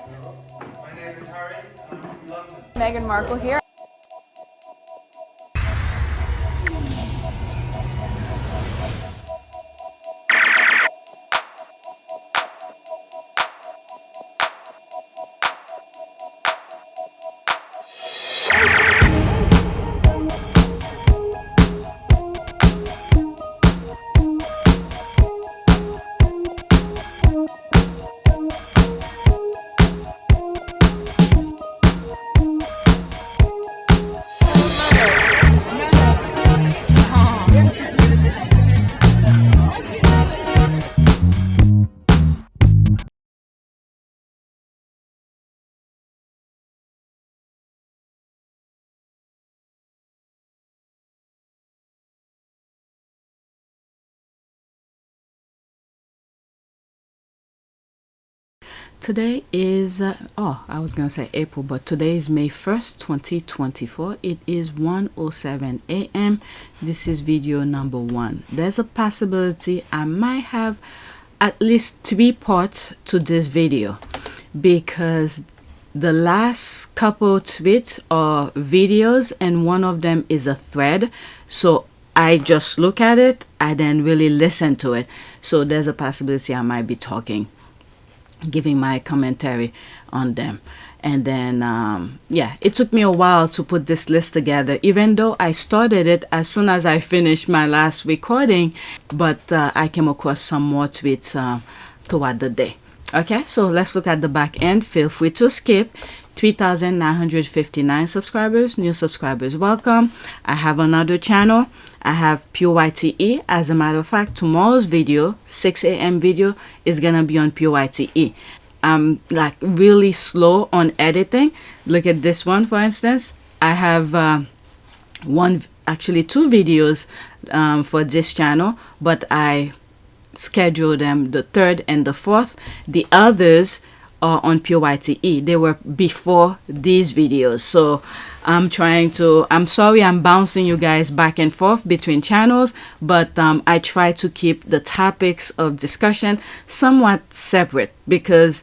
My name is Harry, and I'm from London. Meghan Markle here. Today is I was gonna say April, but today is May 1st 2024. It is 1:07 a.m. This is video number 1. There's a possibility I might have at least 3 parts to this video because the last couple tweets are videos and one of them is a thread, so I just look at it, I then really listen to it. So there's a possibility I might be talking, giving my commentary on them. And then yeah, it took me a while to put this list together, even though I started it as soon as I finished my last recording, but I came across some more tweets throughout the day. Okay, so let's look at the back end. Feel free to skip. 3,959 subscribers, new subscribers, welcome. I have another channel. I have PYTE. As a matter of fact, tomorrow's video, 6 a.m. video, is gonna be on PYTE. I'm like really slow on editing. Look at this one, for instance. I have actually 2 videos for this channel, but I schedule them the 3rd and the 4th. The others are on PYTE. They were before these videos, so I'm sorry I'm bouncing you guys back and forth between channels, but I try to keep the topics of discussion somewhat separate, because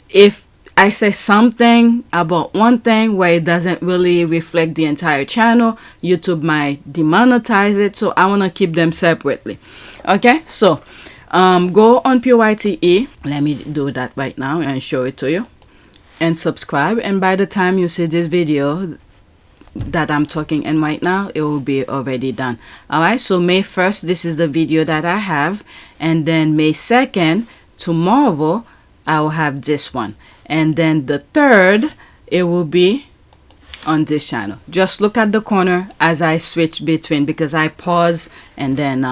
if I say something about one thing where it doesn't really reflect the entire channel, YouTube might demonetize it, so I want to keep them separately. Okay, so go on PYTE. Let me do that right now and show it to you, and subscribe, and by the time you see this video that I'm talking in right now, it will be already done. All right, so May 1st, this is the video that I have, and then May 2nd, tomorrow, I will have this one, and then the 3rd, it will be on this channel. Just look at the corner as I switch between, because I pause and then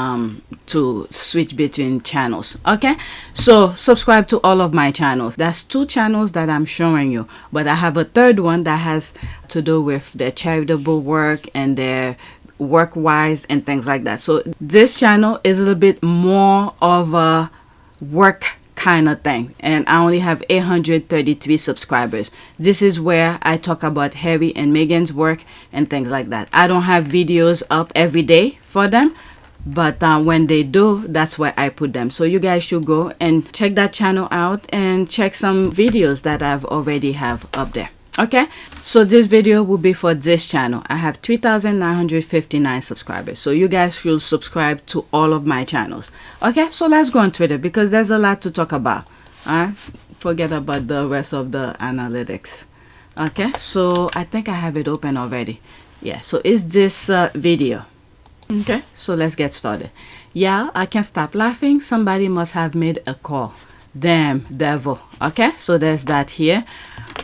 to switch between channels. Okay, so subscribe to all of my channels. That's 2 channels that I'm showing you, but I have a 3rd one that has to do with their charitable work and their work wise and things like that. So this channel is a little bit more of a work kind of thing, and I only have 833 subscribers. This is where I talk about Harry and Meghan's work and things like that. I don't have videos up every day for them, but when they do, that's where I put them. So you guys should go and check that channel out and check some videos that I've already have up there. Okay, so this video will be for this channel. I have 3,959 subscribers, so you guys should subscribe to all of my channels. Okay, so let's go on Twitter, because there's a lot to talk about. Forget about the rest of the analytics. Okay, so I think I have it open already. Yeah, so it's this video. Okay, so let's get started. Yeah, I can't stop laughing. Somebody must have made a call. Damn devil. Okay, so there's that here.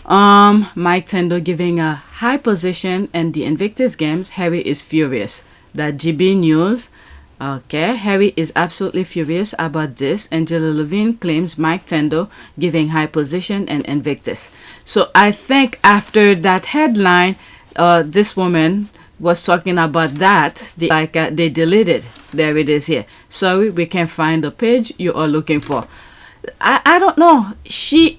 Mike Tindall giving a high position in the Invictus games. Harry is furious. That GB News. Okay, Harry is absolutely furious about this. Angela Levine claims Mike Tindall giving high position in Invictus. So I think after that headline, this woman was talking about that. They deleted. There it is here. Sorry, we can't find the page you are looking for. I don't know. She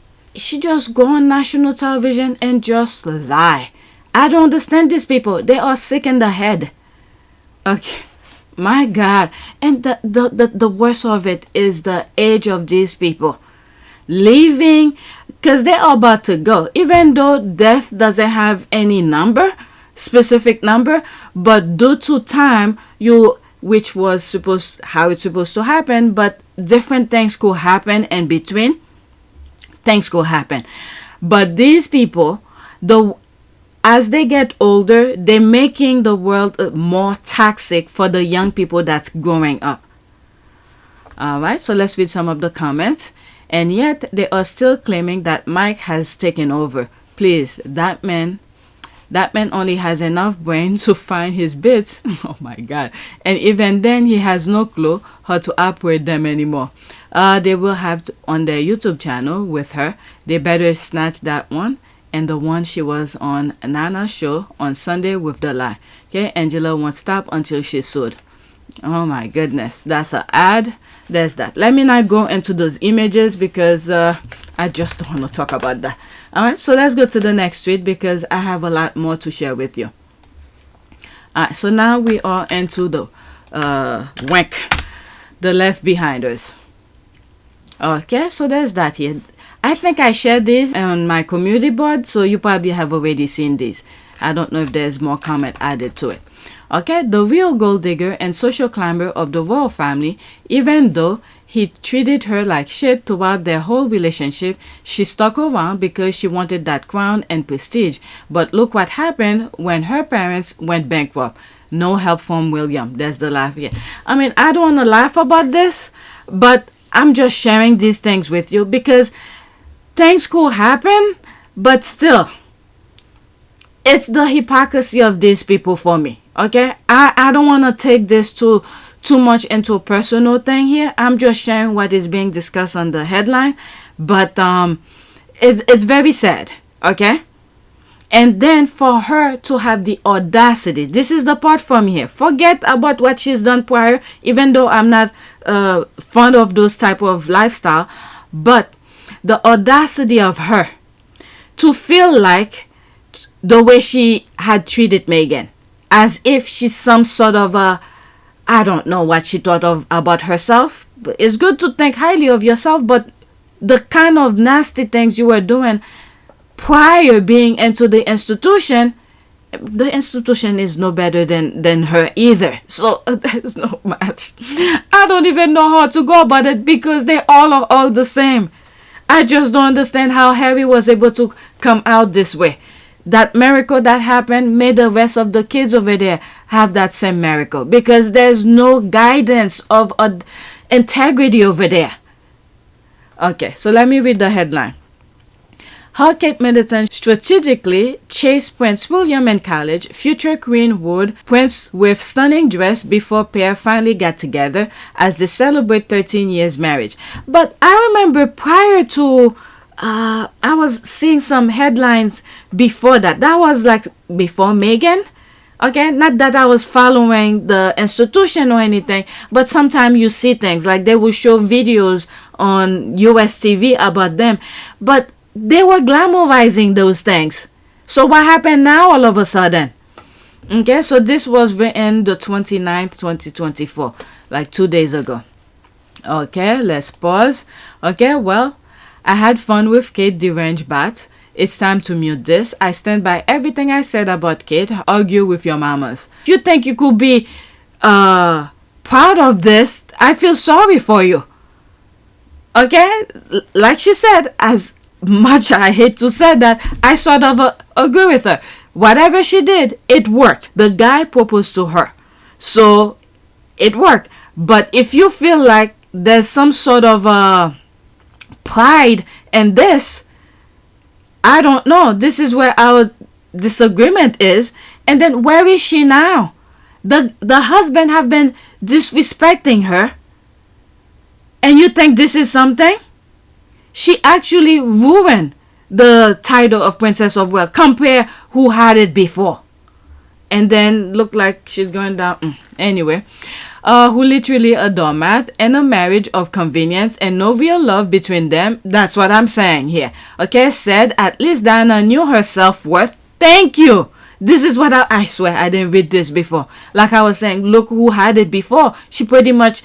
just go on national television and just lie. I don't understand these people. They are sick in the head. Okay, my God. And the worst of it is the age of these people. leaving, because they're about to go. Even though death doesn't have any number, specific number, but due to time, which was how it's supposed to happen, but different things could happen in between. Things could happen. But these people, as they get older, they're making the world more toxic for the young people that's growing up. Alright, so let's read some of the comments. And yet, they are still claiming that Mike has taken over. Please, that man only has enough brain to find his bits. Oh my God. And even then, he has no clue how to operate them anymore. They will have on their YouTube channel with her. They better snatch that one. And the one she was on Nana's show on Sunday with the lie. Okay, Angela won't stop until she's sued. Oh my goodness. That's an ad. There's that. Let me not go into those images because I just don't want to talk about that. Alright, so let's go to the next tweet because I have a lot more to share with you. Alright, so now we are into the WanK, the left behinders. Okay, so there's that here. I think I shared this on my community board, so you probably have already seen this. I don't know if there's more comment added to it. Okay, the real gold digger and social climber of the royal family, even though he treated her like shit throughout their whole relationship, she stuck around because she wanted that crown and prestige. But look what happened when her parents went bankrupt. No help from William. There's the laugh here. I mean, I don't want to laugh about this, but I'm just sharing these things with you because things could happen, but still, it's the hypocrisy of these people for me. Okay, I don't want to take this too much into a personal thing here. I'm just sharing what is being discussed on the headline, but it's very sad. Okay, and then for her to have the audacity, this is the part from here. Forget about what she's done prior, even though I'm not fond of those type of lifestyle, but the audacity of her to feel like the way she had treated Megan, as if she's some sort of I don't know what she thought of about herself. It's good to think highly of yourself, but the kind of nasty things you were doing prior being into the institution is no better than her either. So there's no match. I don't even know how to go about it because they all are all the same. I just don't understand how Harry was able to come out this way. That miracle that happened made the rest of the kids over there have that same miracle because there's no guidance of integrity over there. Okay, so let me read the headline. How Kate Middleton strategically chased Prince William in college, future Queen wooed Prince with stunning dress before pair finally got together as they celebrate 13 years marriage. But I remember prior to I was seeing some headlines before that. That was like before Meghan. Okay, not that I was following the institution or anything, but sometimes you see things like they will show videos on US TV about them, but they were glamorizing those things. So what happened now all of a sudden? Okay, so this was written the 29th, 2024, like 2 days ago. Okay, let's pause. Okay, well, I had fun with Kate Deranged Bat. It's time to mute this. I stand by everything I said about Kate. Argue with your mamas. If you think you could be proud of this, I feel sorry for you. Okay? Like she said, as much I hate to say that, I sort of agree with her. Whatever she did, it worked. The guy proposed to her. So, it worked. But if you feel like there's some sort of pride in this, I don't know. This is where our disagreement is. And then where is she now? The husband have been disrespecting her. And you think this is something? She actually ruined the title of Princess of Wales. Compare who had it before. And then look like she's going down. Anyway. Who literally a doormat and a marriage of convenience and no real love between them. That's what I'm saying here. Okay, said at least Diana knew her self-worth. Thank you. This is what I swear I didn't read this before. Like I was saying, look who had it before. She pretty much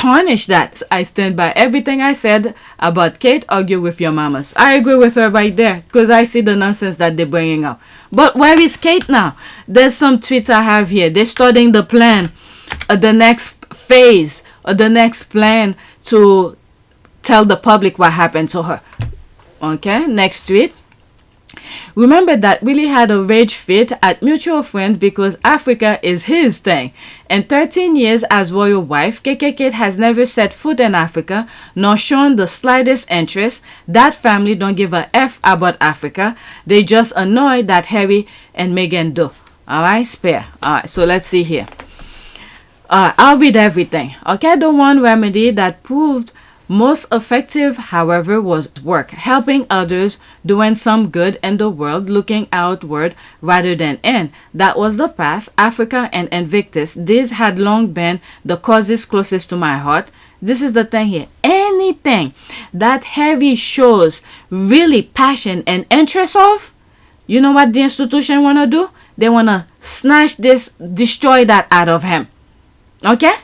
tarnish that. I stand by everything I said about Kate. Argue with your mamas. I agree with her right there because I see the nonsense that they're bringing up. But where is Kate now? There's some tweets I have here. They're starting the plan, the next phase, the next plan to tell the public what happened to her. Okay, next tweet. Remember that Willy had a rage fit at mutual friends because Africa is his thing. In 13 years as royal wife, KK has never set foot in Africa nor shown the slightest interest. That family don't give a F about Africa. They just annoyed that Harry and Meghan do. Alright, spare. Alright, so let's see here. I'll read everything. Okay, the one remedy that proved most effective, however, was work, helping others, doing some good in the world, looking outward rather than in. That was the path. Africa and Invictus, these had long been the causes closest to my heart. This is the thing here. Anything that Harry shows really passion and interest of, you know what the institution want to do? They want to snatch this, destroy that out of him. Okay?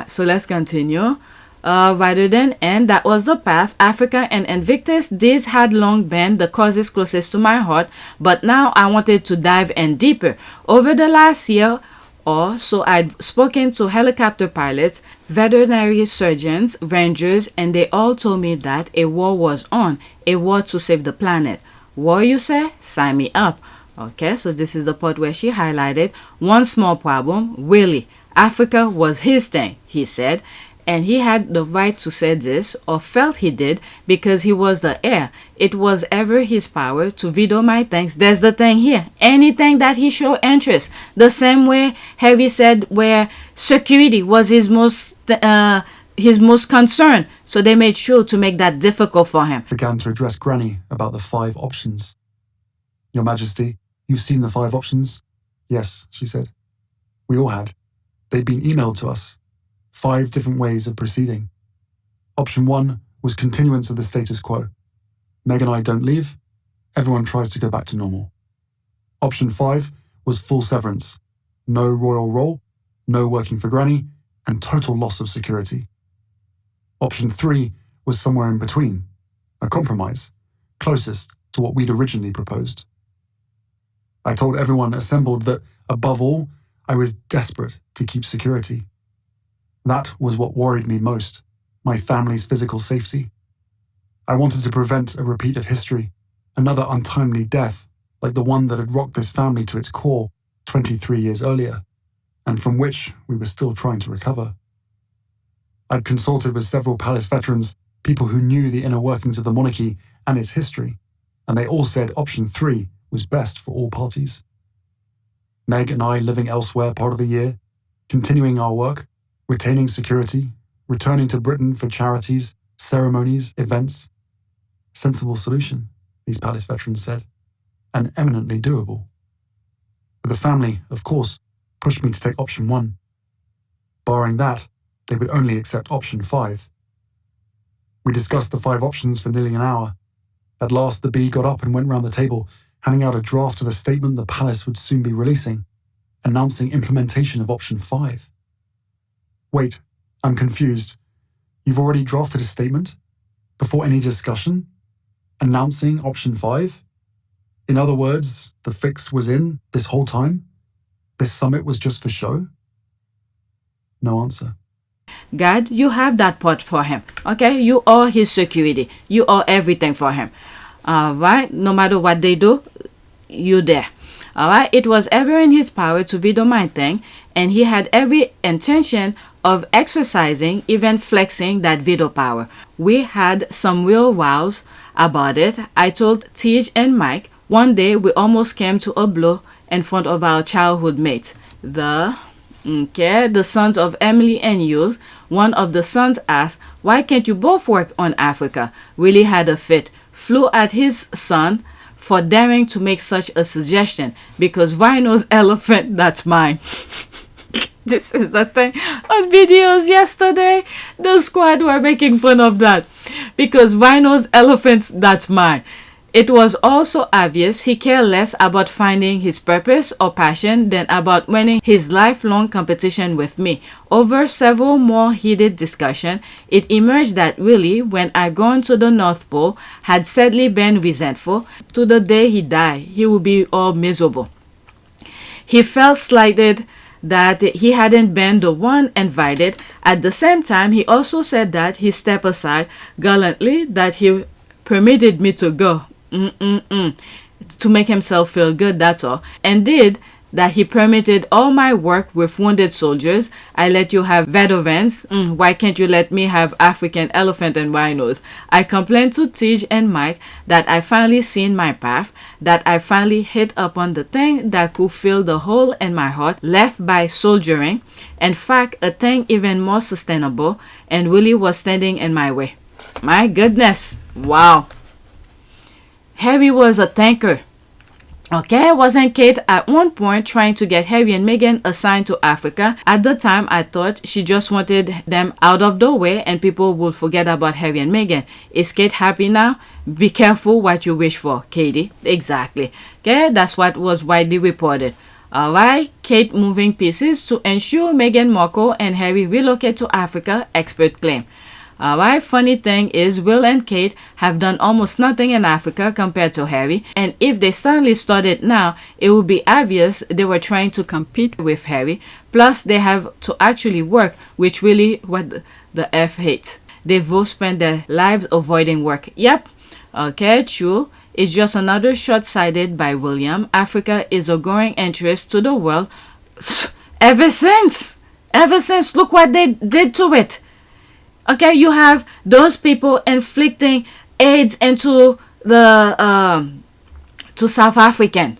So let's continue. Rather than end, that was the path. Africa and Invictus, these had long been the causes closest to my heart, but now I wanted to dive in deeper. Over the last year or so, I'd spoken to helicopter pilots, veterinary surgeons, rangers, and they all told me that a war was on, a war to save the planet. War, you say? Sign me up. Okay, so this is the part where she highlighted one small problem. Willy, Africa was his thing, he said, and he had the right to say this, or felt he did, because he was the heir. It was ever his power to veto my things. There's the thing here. Anything that he showed interest. The same way Harry said where security was his most concern. So they made sure to make that difficult for him. Began to address Granny about the 5 options. Your Majesty, you've seen the 5 options? Yes, she said. We all had. They'd been emailed to us. 5 different ways of proceeding. Option 1 was continuance of the status quo. Meg and I don't leave. Everyone tries to go back to normal. Option 5 was full severance. No royal role, no working for Granny, and total loss of security. Option 3 was somewhere in between. A compromise, closest to what we'd originally proposed. I told everyone assembled that, above all, I was desperate to keep security. That was what worried me most, my family's physical safety. I wanted to prevent a repeat of history, another untimely death like the one that had rocked this family to its core 23 years earlier, and from which we were still trying to recover. I'd consulted with several palace veterans, people who knew the inner workings of the monarchy and its history, and they all said option 3 was best for all parties. Meg and I living elsewhere part of the year, continuing our work, retaining security, returning to Britain for charities, ceremonies, events. Sensible solution, these palace veterans said, and eminently doable. But the family, of course, pushed me to take option 1. Barring that, they would only accept option 5. We discussed the 5 options for nearly an hour. At last, the bee got up and went round the table, handing out a draft of a statement the palace would soon be releasing, announcing implementation of option 5. Wait, I'm confused. You've already drafted a statement? Before any discussion? Announcing option 5? In other words, the fix was in this whole time? This summit was just for show? No answer. God, you have that part for him. Okay? You are his security. You are everything for him. Alright? No matter what they do, you there. Alright? It was ever in his power to veto my thing, and he had every intention of exercising, even flexing that veto power. We had some real rows about it. I told Tej and Mike, one day we almost came to a blow in front of our childhood mates. The sons of Emily and Hughes. One of the sons asked, why can't you both work on Africa? Willy had a fit, flew at his son for daring to make such a suggestion, because Rhino's elephant, that's mine. This is the thing. On videos yesterday, the squad were making fun of that. Because Rhino's elephants, that's mine. It was also obvious he cared less about finding his purpose or passion than about winning his lifelong competition with me. Over several more heated discussions, it emerged that Willy, when I gone to the North Pole, had sadly been resentful. To the day he died, he would be all miserable. He felt slighted that he hadn't been the one invited. At the same time, he also said that he stepped aside gallantly, that he permitted me to go. To make himself feel good, that's all. And did that he permitted all my work with wounded soldiers. I let you have Relevance. Why can't you let me have African elephant and rhinos? I complained to Tej and Mike that I finally seen my path, that I finally hit upon the thing that could fill the hole in my heart left by soldiering. In fact, a thing even more sustainable, and Willy was standing in my way. My goodness. Wow. Harry was a thinker. Okay, wasn't Kate at one point trying to get Harry and Meghan assigned to Africa? At the time, I thought she just wanted them out of the way and people would forget about Harry and Meghan. Is Kate happy now? Be careful what you wish for, Katie. Exactly. Okay, that's what was widely reported. Alright, Kate moving pieces to ensure Meghan Markle and Harry relocate to Africa, expert claim. Alright, funny thing is Will and Kate have done almost nothing in Africa compared to Harry, and if they suddenly started now, it would be obvious they were trying to compete with Harry, plus they have to actually work, which really what the F hates. They've both spent their lives avoiding work. Yep, okay, true. It's just another short-sighted by William. Africa is a growing interest to the world. Ever since, look what they did to it. Okay, you have those people inflicting AIDS into the to South African.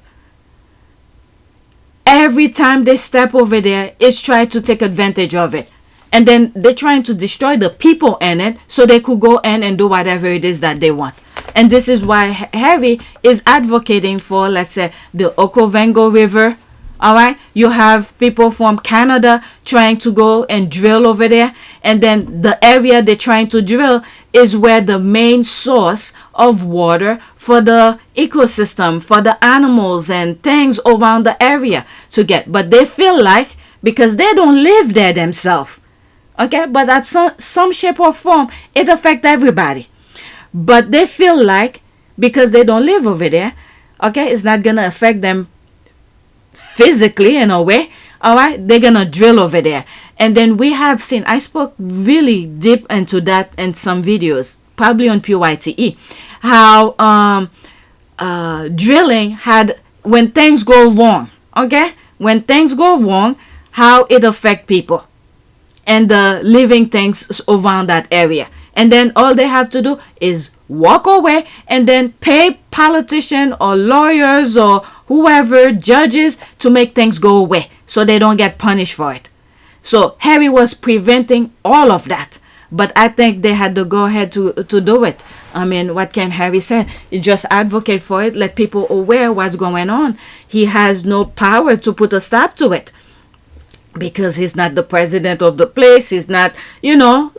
Every time they step over there, it's trying to take advantage of it. And then they're trying to destroy the people in it so they could go in and do whatever it is that they want. And this is why Harry is advocating for, let's say, the Okavango River. All right, you have people from Canada trying to go and drill over there, and then the area they're trying to drill is where the main source of water for the ecosystem, for the animals and things around the area to get. But they feel like, because they don't live there themselves, okay, but at some shape or form, it affects everybody. But they feel like, because they don't live over there, okay, it's not gonna affect them physically in a way. All right, they're gonna drill over there. And then we have seen, I spoke really deep into that in some videos, probably on PYTE, how drilling had, when things go wrong, okay, when things go wrong, how it affect people and the living things around that area. And then all they have to do is walk away and then pay politicians or lawyers or whoever, judges, to make things go away so they don't get punished for it. So Harry was preventing all of that. But I think they had to go ahead to do it. I mean, what can Harry say? He just advocate for it, let people aware what's going on. He has no power to put a stop to it, because he's not the president of the place. He's not,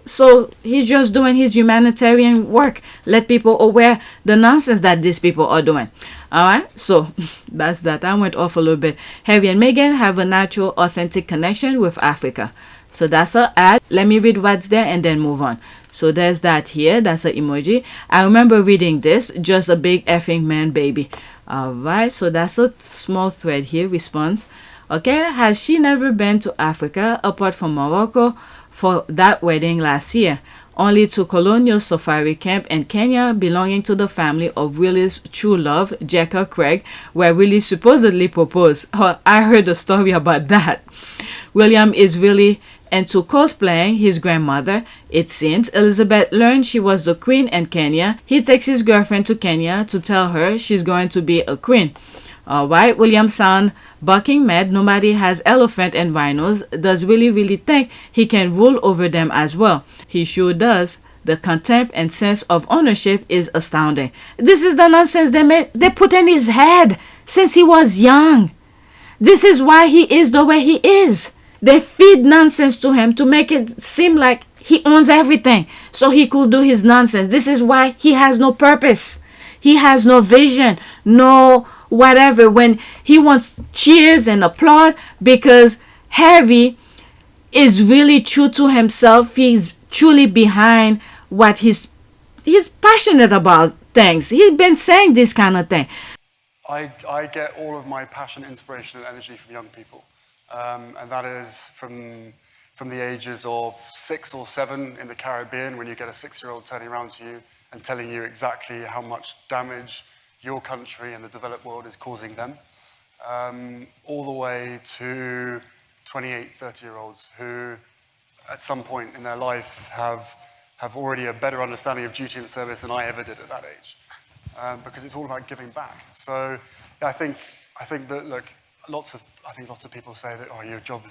so he's just doing his humanitarian work. Let people aware the nonsense that these people are doing. All right, so that's that. I went off a little bit. Harry and Meghan have a natural, authentic connection with Africa. So that's an ad. Let me read what's there and then move on. So there's that here. That's an emoji. I remember reading this. Just a big effing man baby. All right, so that's a small thread here. Response. Okay, has she never been to Africa apart from Morocco for that wedding last year? Only to colonial safari camp in Kenya belonging to the family of Willy's true love, Jekka Craig, where Willy supposedly proposed. Oh, I heard a story about that. William is really into cosplaying his grandmother. It seems Elizabeth learned she was the queen in Kenya. He takes his girlfriend to Kenya to tell her she's going to be a queen. Alright, William sound bucking mad. Nobody has elephant and rhinos. Does Willy really think he can rule over them as well? He sure does. The contempt and sense of ownership is astounding. This is the nonsense they put in his head since he was young. This is why he is the way he is. They feed nonsense to him to make it seem like he owns everything, so he could do his nonsense. This is why he has no purpose. He has no vision, no whatever. When he wants cheers and applaud, because Harvey is really true to himself. He's truly behind what he's passionate about things. He's been saying this kind of thing. I get all of my passion, inspiration, and energy from young people. And that is from the ages of 6 or 7 in the Caribbean, when you get a 6-year-old turning around to you and telling you exactly how much damage your country and the developed world is causing them, all the way to 28, 30-year-olds who at some point in their life have already a better understanding of duty and service than I ever did at that age. Because it's all about giving back. So yeah, I think that, look, lots of people say that, oh, your job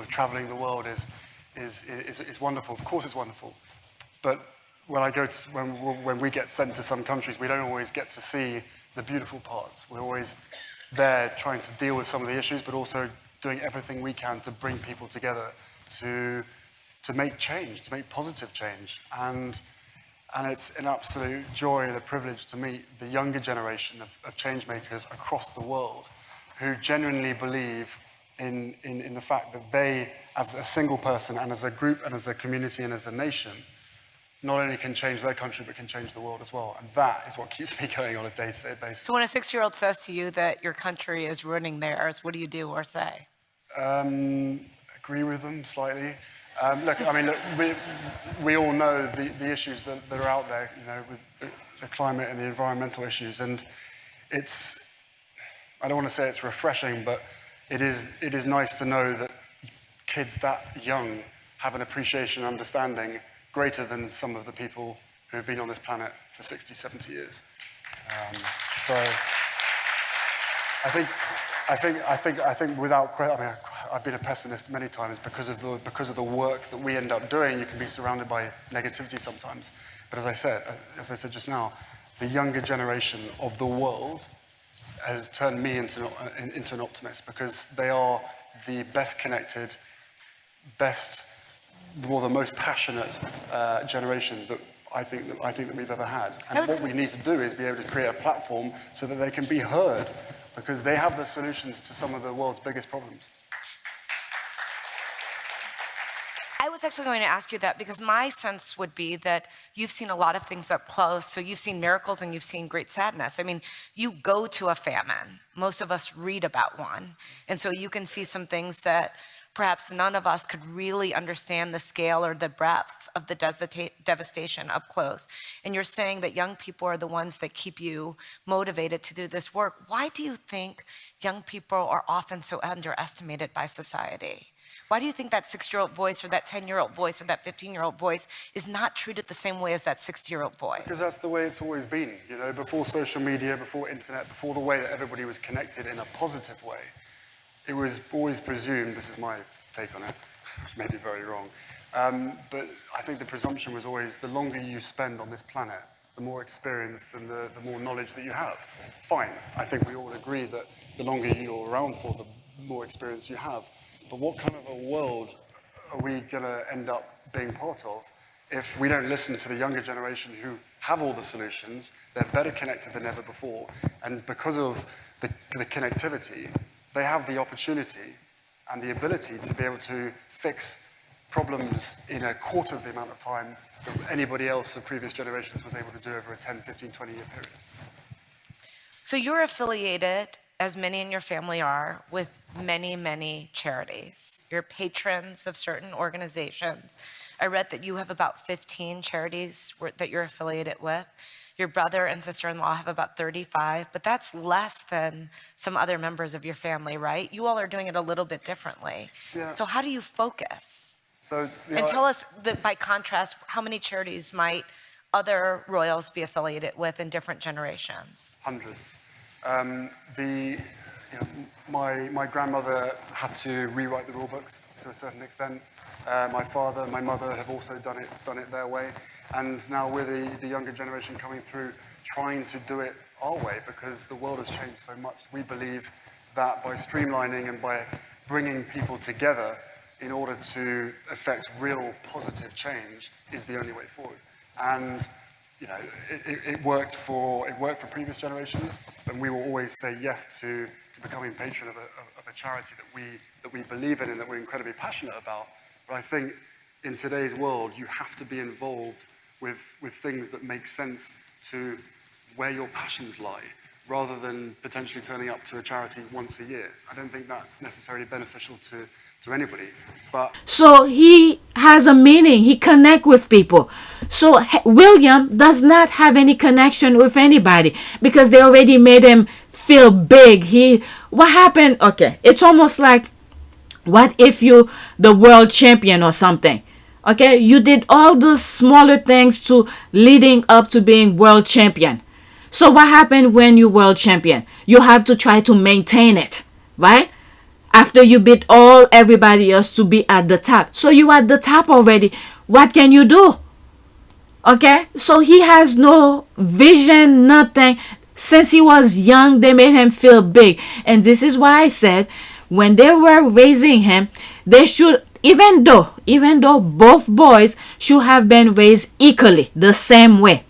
of traveling the world is wonderful. Of course it's wonderful. But when we get sent to some countries, we don't always get to see the beautiful parts. We're always there trying to deal with some of the issues, but also doing everything we can to bring people together to make change, to make positive change. And it's an absolute joy and a privilege to meet the younger generation of change makers across the world who genuinely believe in the fact that they, as a single person and as a group and as a community and as a nation, not only can change their country, but can change the world as well. And that is what keeps me going on a day-to-day basis. So when a 6-year-old says to you that your country is ruining theirs, what do you do or say? Agree with them slightly. Look, we all know the issues that are out there, with the climate and the environmental issues, and I don't want to say it's refreshing, but it is nice to know that kids that young have an appreciation and understanding greater than some of the people who have been on this planet for 60, 70 years. So I think without question, I've been a pessimist many times because of the work that we end up doing. You can be surrounded by negativity sometimes. But as I said just now, the younger generation of the world has turned me into an optimist, because they are the best connected, the most passionate generation that I think that we've ever had. And what we need to do is be able to create a platform so that they can be heard, because they have the solutions to some of the world's biggest problems. I was actually going to ask you that, because my sense would be that you've seen a lot of things up close. So you've seen miracles and you've seen great sadness. I mean, you go to a famine. Most of us read about one. And so you can see some things that perhaps none of us could really understand the scale or the breadth of the devastation up close. And you're saying that young people are the ones that keep you motivated to do this work. Why do you think young people are often so underestimated by society? Why do you think that 6-year-old voice or that 10-year-old voice or that 15-year-old voice is not treated the same way as that 60-year-old voice? Because that's the way it's always been, before social media, before internet, before the way that everybody was connected in a positive way. It was always presumed, this is my take on it, which may be very wrong, but I think the presumption was always the longer you spend on this planet, the more experience and the more knowledge that you have. Fine, I think we all agree that the longer you're around for, the more experience you have. But what kind of a world are we going to end up being part of if we don't listen to the younger generation who have all the solutions? They're better connected than ever before, and because of the connectivity, they have the opportunity and the ability to be able to fix problems in a quarter of the amount of time that anybody else of previous generations was able to do over a 10, 15, 20-year period. So you're affiliated, as many in your family are, with many, many charities. You're patrons of certain organizations. I read that you have about 15 charities that you're affiliated with. Your brother and sister-in-law have about 35, but that's less than some other members of your family, right? You all are doing it a little bit differently. Yeah. So how do you focus? So, and tell us, that by contrast, how many charities might other royals be affiliated with in different generations? Hundreds. My grandmother had to rewrite the rule books to a certain extent. My father and my mother have also done it their way. And now we're the younger generation coming through, trying to do it our way, because the world has changed so much. We believe that by streamlining and by bringing people together in order to effect real positive change is the only way forward. And you know, it worked for previous generations, and we will always say yes to becoming patron of a charity that we believe in and that we're incredibly passionate about. But I think in today's world, you have to be involved with things that make sense to where your passions lie, rather than potentially turning up to a charity once a year. I don't think that's necessarily beneficial to anybody. But so he has a meaning. He connect with people. So William does not have any connection with anybody because they already made him feel big. What happened? Okay, it's almost like, what if you the world champion or something? Okay, you did all those smaller things to leading up to being world champion. So what happened when you world champion? You have to try to maintain it, right? After you beat everybody else to be at the top. So you at the top already. What can you do? Okay, so he has no vision, nothing. Since he was young, they made him feel big. And this is why I said, when they were raising him, they should, even though both boys should have been raised equally, the same way.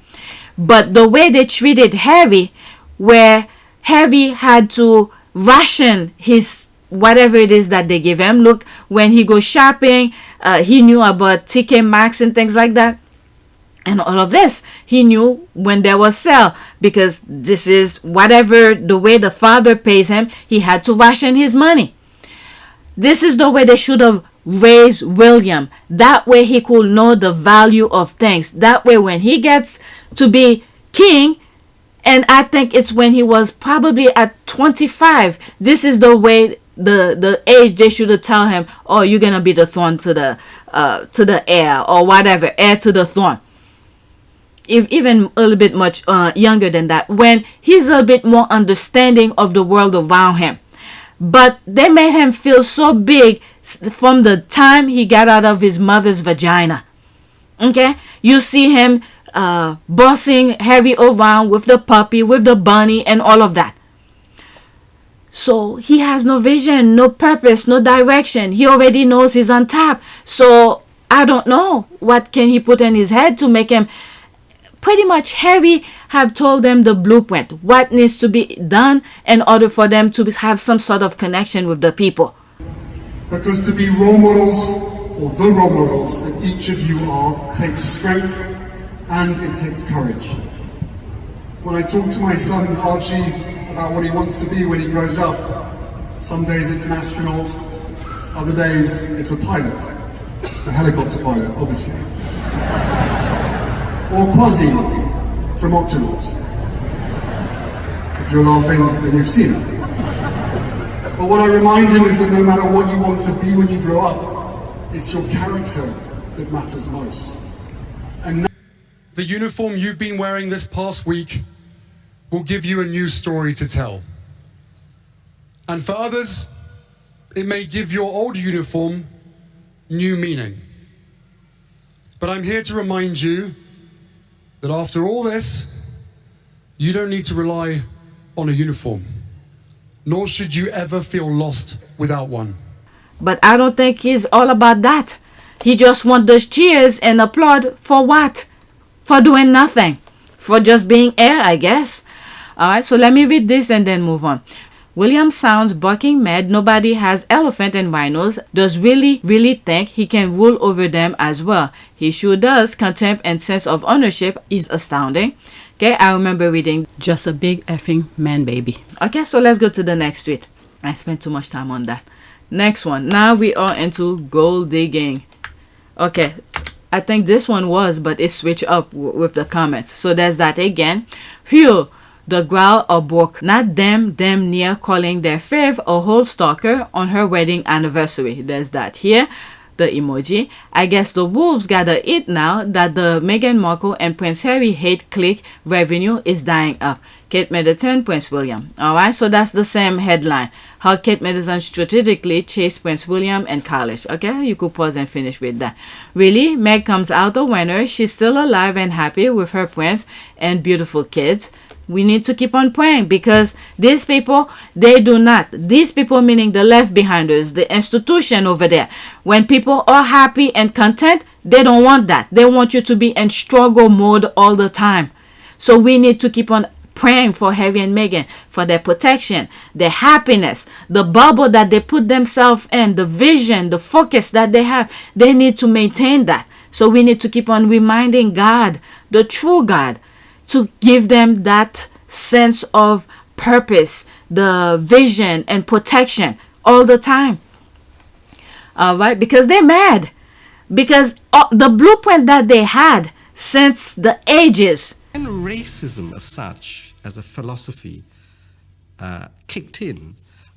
But the way they treated Harry, where Harry had to ration his whatever it is that they give him. Look, when he goes shopping, he knew about TK Maxx and things like that. And all of this, he knew when there was sale, because this is whatever the way the father pays him, he had to ration his money. This is the way they should have raised William. That way he could know the value of things. That way when he gets to be king, and I think it's when he was probably at 25, this is the way the age they should have tell him, oh, you're gonna be the throne to the heir, or whatever, heir to the throne. Even a little bit much younger than that, when he's a bit more understanding of the world around him. But they made him feel so big from the time he got out of his mother's vagina. Okay, you see him bossing Harry around with the puppy, with the bunny, and all of that. So he has no vision, no purpose, no direction. He already knows he's on top. So I don't know what can he put in his head to make him. Pretty much Harry have told them the blueprint, what needs to be done in order for them to have some sort of connection with the people. Because to be role models, or the role models that each of you are, takes strength and it takes courage. When I talk to my son Archie about what he wants to be when he grows up, some days it's an astronaut, other days it's a pilot, a helicopter pilot, obviously. Or Quasi from Octonauts. If you're laughing, then you've seen it. But what I remind him is that no matter what you want to be when you grow up, it's your character that matters most. And the uniform you've been wearing this past week will give you a new story to tell. And for others, it may give your old uniform new meaning. But I'm here to remind you that after all this, you don't need to rely on a uniform, nor should you ever feel lost without one. But I don't think he's all about that. He just wants those cheers and applaud for what? For doing nothing. For just being heir, I guess. Alright, so let me read this and then move on. William sounds bucking mad. Nobody has elephant and rhinos. Does Willy really think he can rule over them as well? He sure does. Contempt and sense of ownership is astounding. Okay, I remember reading just a big effing man baby. Okay, so let's go to the next tweet. I spent too much time on that. Next one. Now we are into gold digging. Okay, I think this one was, but it switched up with the comments. So there's that again. Phew. The growl or broke, not them near calling their fave a whole stalker on her wedding anniversary. There's that here, the emoji. I guess the wolves gotta eat now that the Meghan Markle and Prince Harry hate click revenue is dying up. Kate Middleton, Prince William. Alright, so that's the same headline. How Kate Middleton strategically chased Prince William and Kalish. Okay, you could pause and finish with that. Really, Meg comes out a winner. She's still alive and happy with her prince and beautiful kids. We need to keep on praying because these people, they do not. These people meaning the left behinders, the institution over there. When people are happy and content, They don't want that. They want you to be in struggle mode all the time. So we need to keep on praying for Harry and Meghan, for their protection, their happiness, the bubble that they put themselves in, the vision, the focus that they have. They need to maintain that. So we need to keep on reminding God, the true God, to give them that sense of purpose, the vision and protection all the time. All right, because they're mad. Because the blueprint that they had since the ages. When racism as such, as a philosophy, kicked in,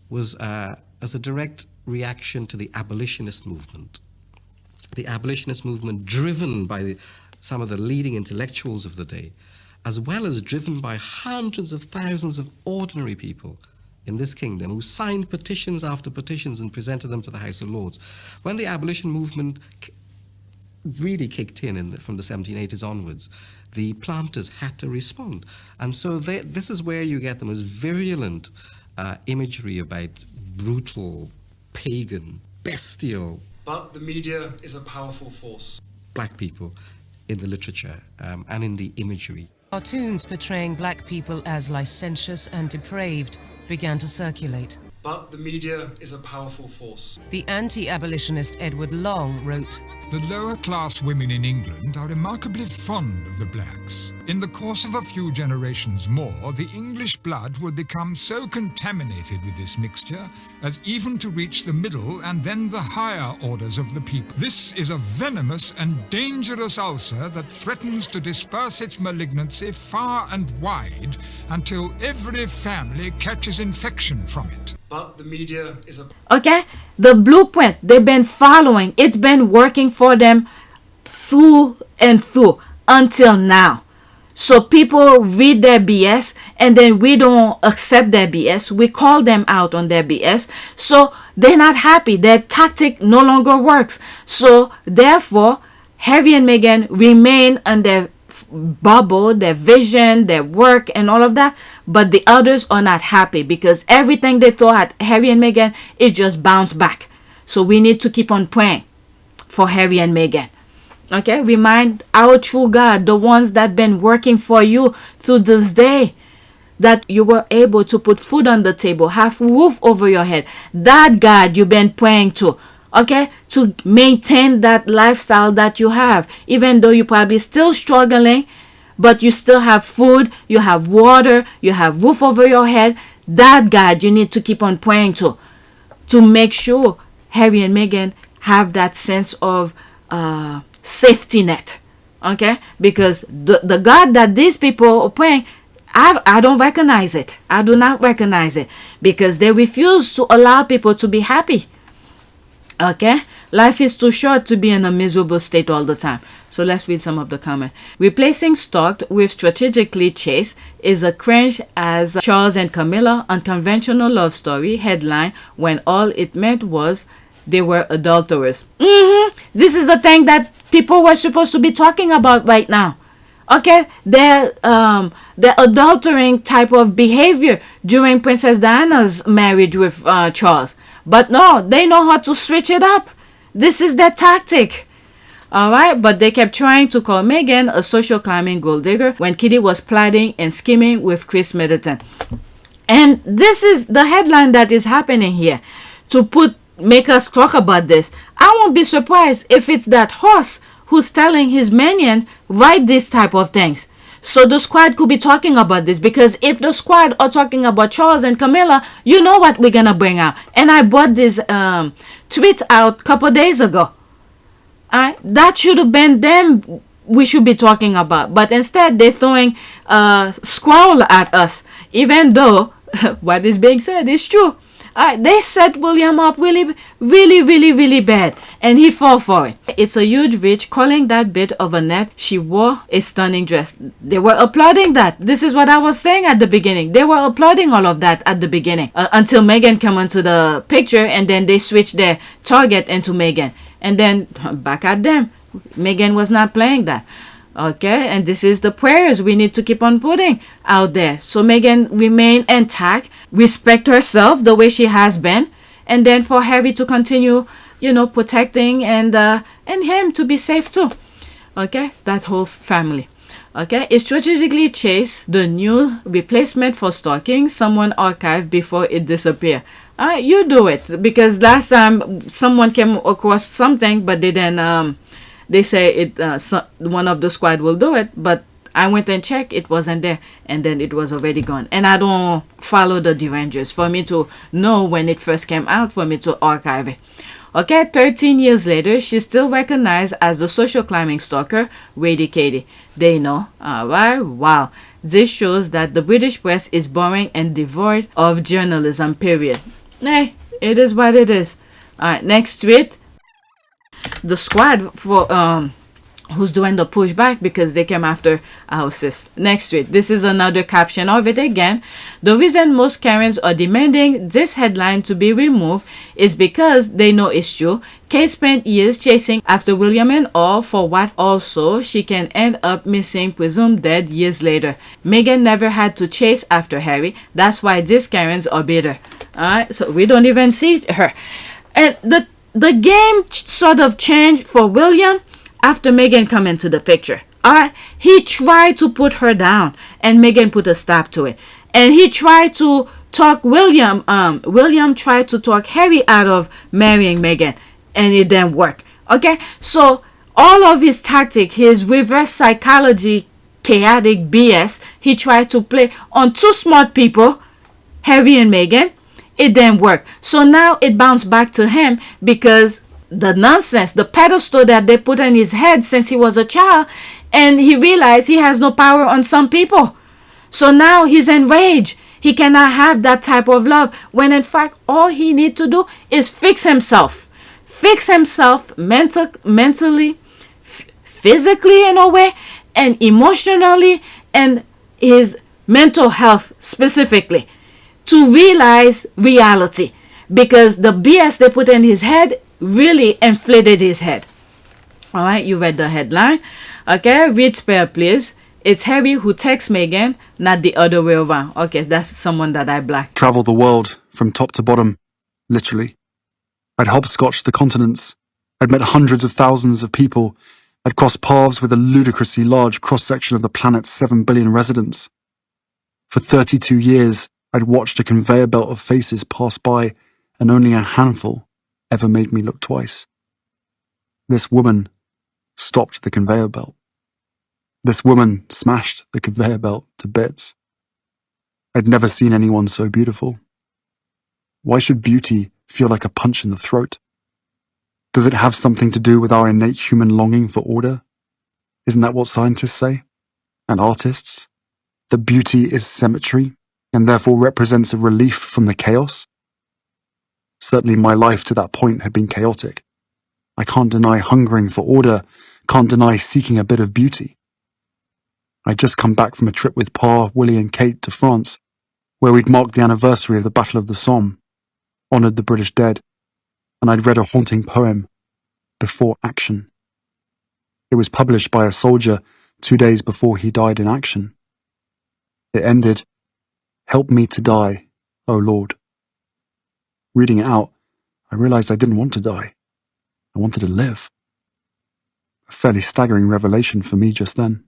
was as a direct reaction to the abolitionist movement. The abolitionist movement driven by some of the leading intellectuals of the day, as well as driven by hundreds of thousands of ordinary people in this kingdom who signed petitions after petitions and presented them to the House of Lords. When the abolition movement really kicked in from the 1780s onwards, the planters had to respond. And so this is where you get the most virulent imagery about brutal, pagan, bestial. But the media is a powerful force. Black people in the literature and in the imagery. Cartoons portraying black people as licentious and depraved began to circulate. But the media is a powerful force. The anti-abolitionist Edward Long wrote, "The lower class women in England are remarkably fond of the blacks. In the course of a few generations more, the English blood will become so contaminated with this mixture as even to reach the middle and then the higher orders of the people. This is a venomous and dangerous ulcer that threatens to disperse its malignancy far and wide until every family catches infection from it." But the media is a... Okay? The blueprint they've been following, it's been working for them through and through until now. So people read their BS and then we don't accept their BS. We call them out on their BS. So they're not happy. Their tactic no longer works. So therefore, Harry and Meghan remain on their bubble, their vision, their work and all of that. But the others are not happy because everything they throw at Harry and Meghan, it just bounced back. So we need to keep on praying for Harry and Meghan. Okay, remind our true God, the ones that been working for you through this day, that you were able to put food on the table, have roof over your head. That God you've been praying to, okay, to maintain that lifestyle that you have, even though you're probably still struggling, but you still have food, you have water, you have roof over your head. That God you need to keep on praying to make sure Harry and Meghan have that sense of safety net. Okay, because the God that these people are praying, I don't recognize it. I do not recognize it because they refuse to allow people to be happy. Okay, life is too short to be in a miserable state all the time. So let's read some of the comments. Replacing stalked with strategically chased is a cringe as Charles and Camilla unconventional love story headline when all it meant was they were adulterers. This is the thing that people were supposed to be talking about right now. Okay, the adultering type of behavior during Princess Diana's marriage with Charles. But no, they know how to switch it up. This is their tactic. All right, but they kept trying to call Meghan a social climbing gold digger when Kitty was plotting and scheming with Chris Middleton. And this is the headline that is happening here to make us talk about this. I won't be surprised if it's that horse who's telling his minions write these type of things. So the squad could be talking about this, because if the squad are talking about Charles and Camilla, you know what we're gonna bring out. And I brought this tweet out a couple days ago. That should have been them we should be talking about, but instead they're throwing squirrel at us, even though what is being said is true. They set William up really bad, and he fell for it. It's a huge reach calling that bit of a net she wore a stunning dress. They were applauding that. This is what I was saying at the beginning. They were applauding all of that at the beginning until Meghan came into the picture, and then they switched their target into Meghan, and then back at them. Meghan was not playing that. Okay, and this is the prayers we need to keep on putting out there. So Meghan remain intact, respect herself the way she has been, and then for Harry to continue, protecting and and him to be safe too. Okay, that whole family. Okay, it strategically chased the new replacement for stalking someone archived before it disappeared. You do it, because last time someone came across something, but they then they say it one of the squad will do it, but I went and checked, it wasn't there, and then it was already gone. And I don't follow the derangers for me to know when it first came out, for me to archive it. Okay, 13 years later, she's still recognized as the social climbing stalker, Lady Katie. They know. Alright, wow. This shows that the British press is boring and devoid of journalism, period. Hey, it is what it is. Alright, next tweet. The squad for who's doing the pushback because they came after our sis. Next tweet. This is another caption of it again. The reason most Karens are demanding this headline to be removed is because they know it's true. Kate spent years chasing after William and all for what also she can end up missing, presumed dead years later. Meghan never had to chase after Harry. That's why these Karens are bitter. Alright, so we don't even see her. And the game sort of changed for William after Meghan come into the picture. Alright, he tried to put her down, and Meghan put a stop to it. And he tried to talk William tried to talk Harry out of marrying Meghan, and it didn't work. Okay, so all of his tactic, his reverse psychology, chaotic BS, he tried to play on two smart people, Harry and Meghan. It didn't work. So now it bounced back to him because the nonsense, the pedestal that they put on his head since he was a child, and he realized he has no power on some people. So now he's enraged. He cannot have that type of love, when in fact all he needs to do is fix himself. Fix himself mentally, physically in a way, and emotionally, and his mental health specifically, to realize reality. Because the BS they put in his head really inflated his head. All right, you read the headline. Okay, read spare, please. It's Harry who texts Meghan, not the other way around. Okay, that's someone that I blacked. Traveled the world from top to bottom, literally. I'd hopscotched the continents. I'd met hundreds of thousands of people. I'd crossed paths with a ludicrously large cross-section of the planet's 7 billion residents. For 32 years, I'd watched a conveyor belt of faces pass by, and only a handful ever made me look twice. This woman stopped the conveyor belt. This woman smashed the conveyor belt to bits. I'd never seen anyone so beautiful. Why should beauty feel like a punch in the throat? Does it have something to do with our innate human longing for order? Isn't that what scientists say? And artists? That beauty is symmetry, and therefore represents a relief from the chaos? Certainly my life to that point had been chaotic. I can't deny hungering for order, can't deny seeking a bit of beauty. I'd just come back from a trip with Pa, Willy and Kate to France, where we'd marked the anniversary of the Battle of the Somme, honoured the British dead, and I'd read a haunting poem, Before Action. It was published by a soldier 2 days before he died in action. It ended, "Help me to die, O Lord." Reading it out, I realized I didn't want to die. I wanted to live. A fairly staggering revelation for me just then.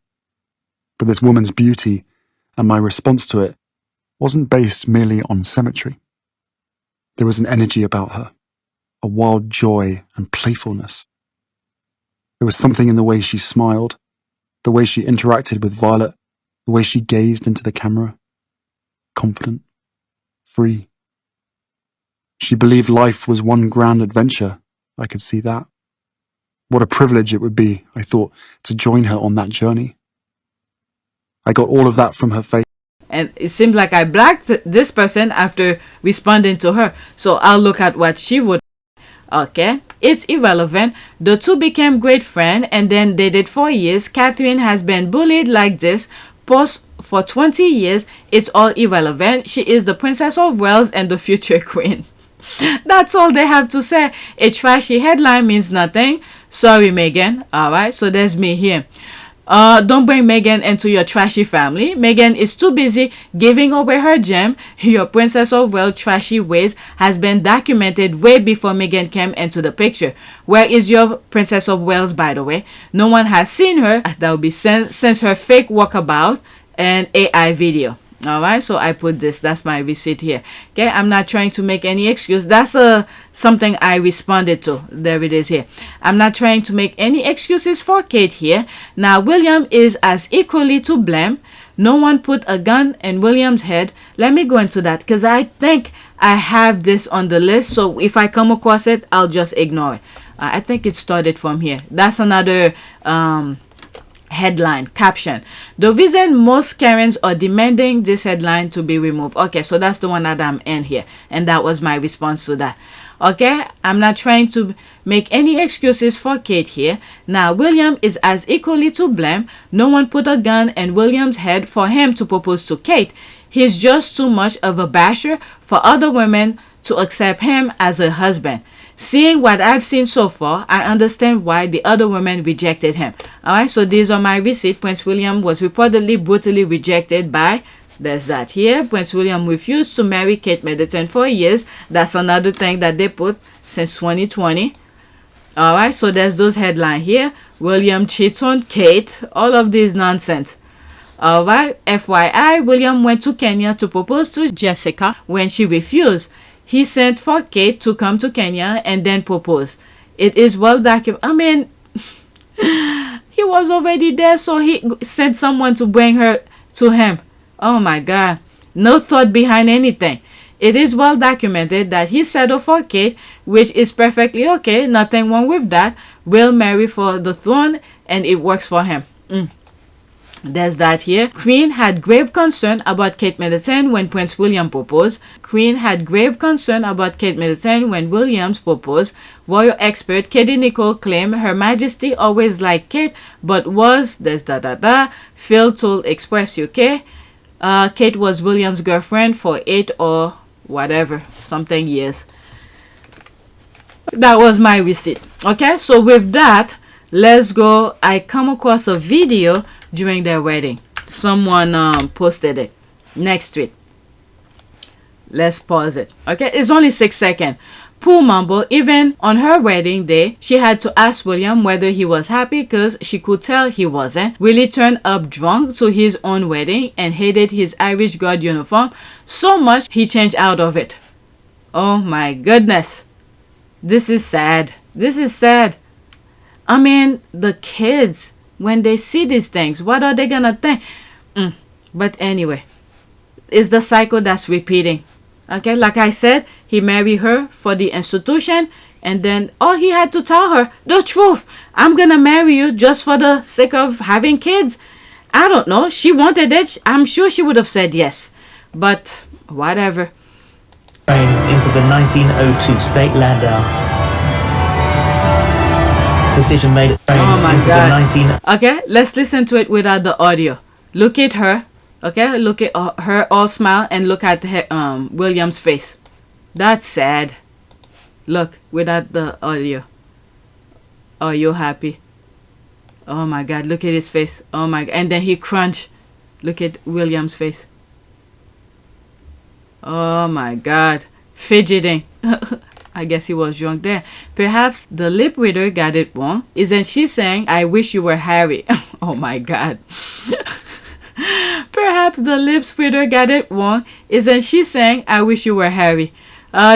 But this woman's beauty and my response to it wasn't based merely on symmetry. There was an energy about her, a wild joy and playfulness. There was something in the way she smiled, the way she interacted with Violet, the way she gazed into the camera. Confident, free. She believed life was one grand adventure. I could see that. What a privilege it would be, I thought, to join her on that journey. I got all of that from her face. And it seems like I blacked this person after responding to her. So I'll look at what she would. Okay, it's irrelevant. The two became great friends and then dated for years. Catherine has been bullied like this for 20 years. It's all irrelevant. She is the Princess of Wales and the future queen. That's all they have to say. A trashy headline means nothing. Sorry, Meghan. Alright, so there's me here. Don't bring Megan into your trashy family. Megan is too busy giving away her gem. Your Princess of Wales trashy ways has been documented way before Megan came into the picture. Where is your Princess of Wales, by the way? No one has seen her. That will be since her fake walkabout and AI video. Alright, so I put this. That's my receipt here. Okay, I'm not trying to make any excuse. That's something I responded to. There it is here. I'm not trying to make any excuses for Kate here. Now, William is as equally to blame. No one put a gun in William's head. Let me go into that because I think I have this on the list. So if I come across it, I'll just ignore it. I think it started from here. That's another headline caption. The reason most Karens are demanding this headline to be removed. Okay, so that's the one that I'm in here, and that was my response to that. Okay, I'm not trying to make any excuses for Kate here. Now, William is as equally to blame. No one put a gun in William's head for him to propose to Kate. He's just too much of a basher for other women to accept him as a husband. Seeing what I've seen so far, I understand why the other women rejected him. Alright, so these are my receipts. Prince William was reportedly brutally rejected by, there's that here. Prince William refused to marry Kate Middleton for years. That's another thing that they put since 2020. Alright, so there's those headlines here. William cheats on Kate. All of this nonsense. Alright, FYI, William went to Kenya to propose to Jessica. When she refused, he sent for Kate to come to Kenya and then propose. It is well documented. I mean, he was already there, so he sent someone to bring her to him. Oh my God. No thought behind anything. It is well documented that he settled for Kate, which is perfectly okay. Nothing wrong with that. Will marry for the throne and it works for him. There's that here. Queen had grave concern about Kate Middleton when Prince William proposed. Queen had grave concern about Kate Middleton when Williams proposed. Royal expert Katie Nicole claimed Her Majesty always liked Kate, but was, there's Phil told Express UK. Kate was William's girlfriend for 8 or whatever, something years. That was my receipt. Okay, so with that, let's go. I come across a video during their wedding. Someone posted it. Next tweet. Let's pause it. Okay, it's only 6 seconds. Poor Mumble, even on her wedding day, she had to ask William whether he was happy because she could tell he wasn't. Willy turned up drunk to his own wedding and hated his Irish Guard uniform so much he changed out of it. Oh my goodness. This is sad. This is sad. I mean, the kids, when they see these things, what are they gonna think? But anyway, it's the cycle that's repeating. Okay, like I said, he married her for the institution, and then all he had to tell her the truth. I'm gonna marry you just for the sake of having kids. I don't know. She wanted it. I'm sure she would have said yes. But whatever. Into the 1902 State Landau. Decision made. Oh my God. Okay, let's listen to it without the audio. Look at her. Okay, look at her all smile and look at her, William's face. That's sad. Look, without the audio. Oh, you're happy. Oh my God, look at his face. Oh my God. And then he crunch. Look at William's face. Oh my God. Fidgeting. I guess he was drunk there. Perhaps the lip reader got it wrong. Isn't she saying, I wish you were Harry? Oh my God. Perhaps the lips reader got it wrong. Isn't she saying, I wish you were Harry?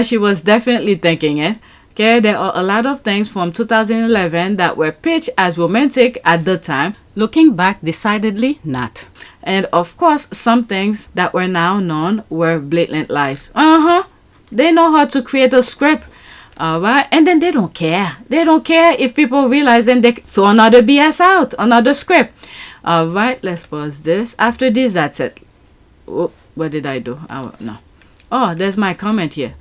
She was definitely thinking it. Okay, there are a lot of things from 2011 that were pitched as romantic at the time. Looking back, decidedly not. And of course, some things that were now known were blatant lies. They know how to create a script. Alright, and then they don't care. They don't care if people realize, and they throw another BS out, another script. Alright, let's pause this. After this, that's it. Oh, what did I do? No. Oh, there's my comment here.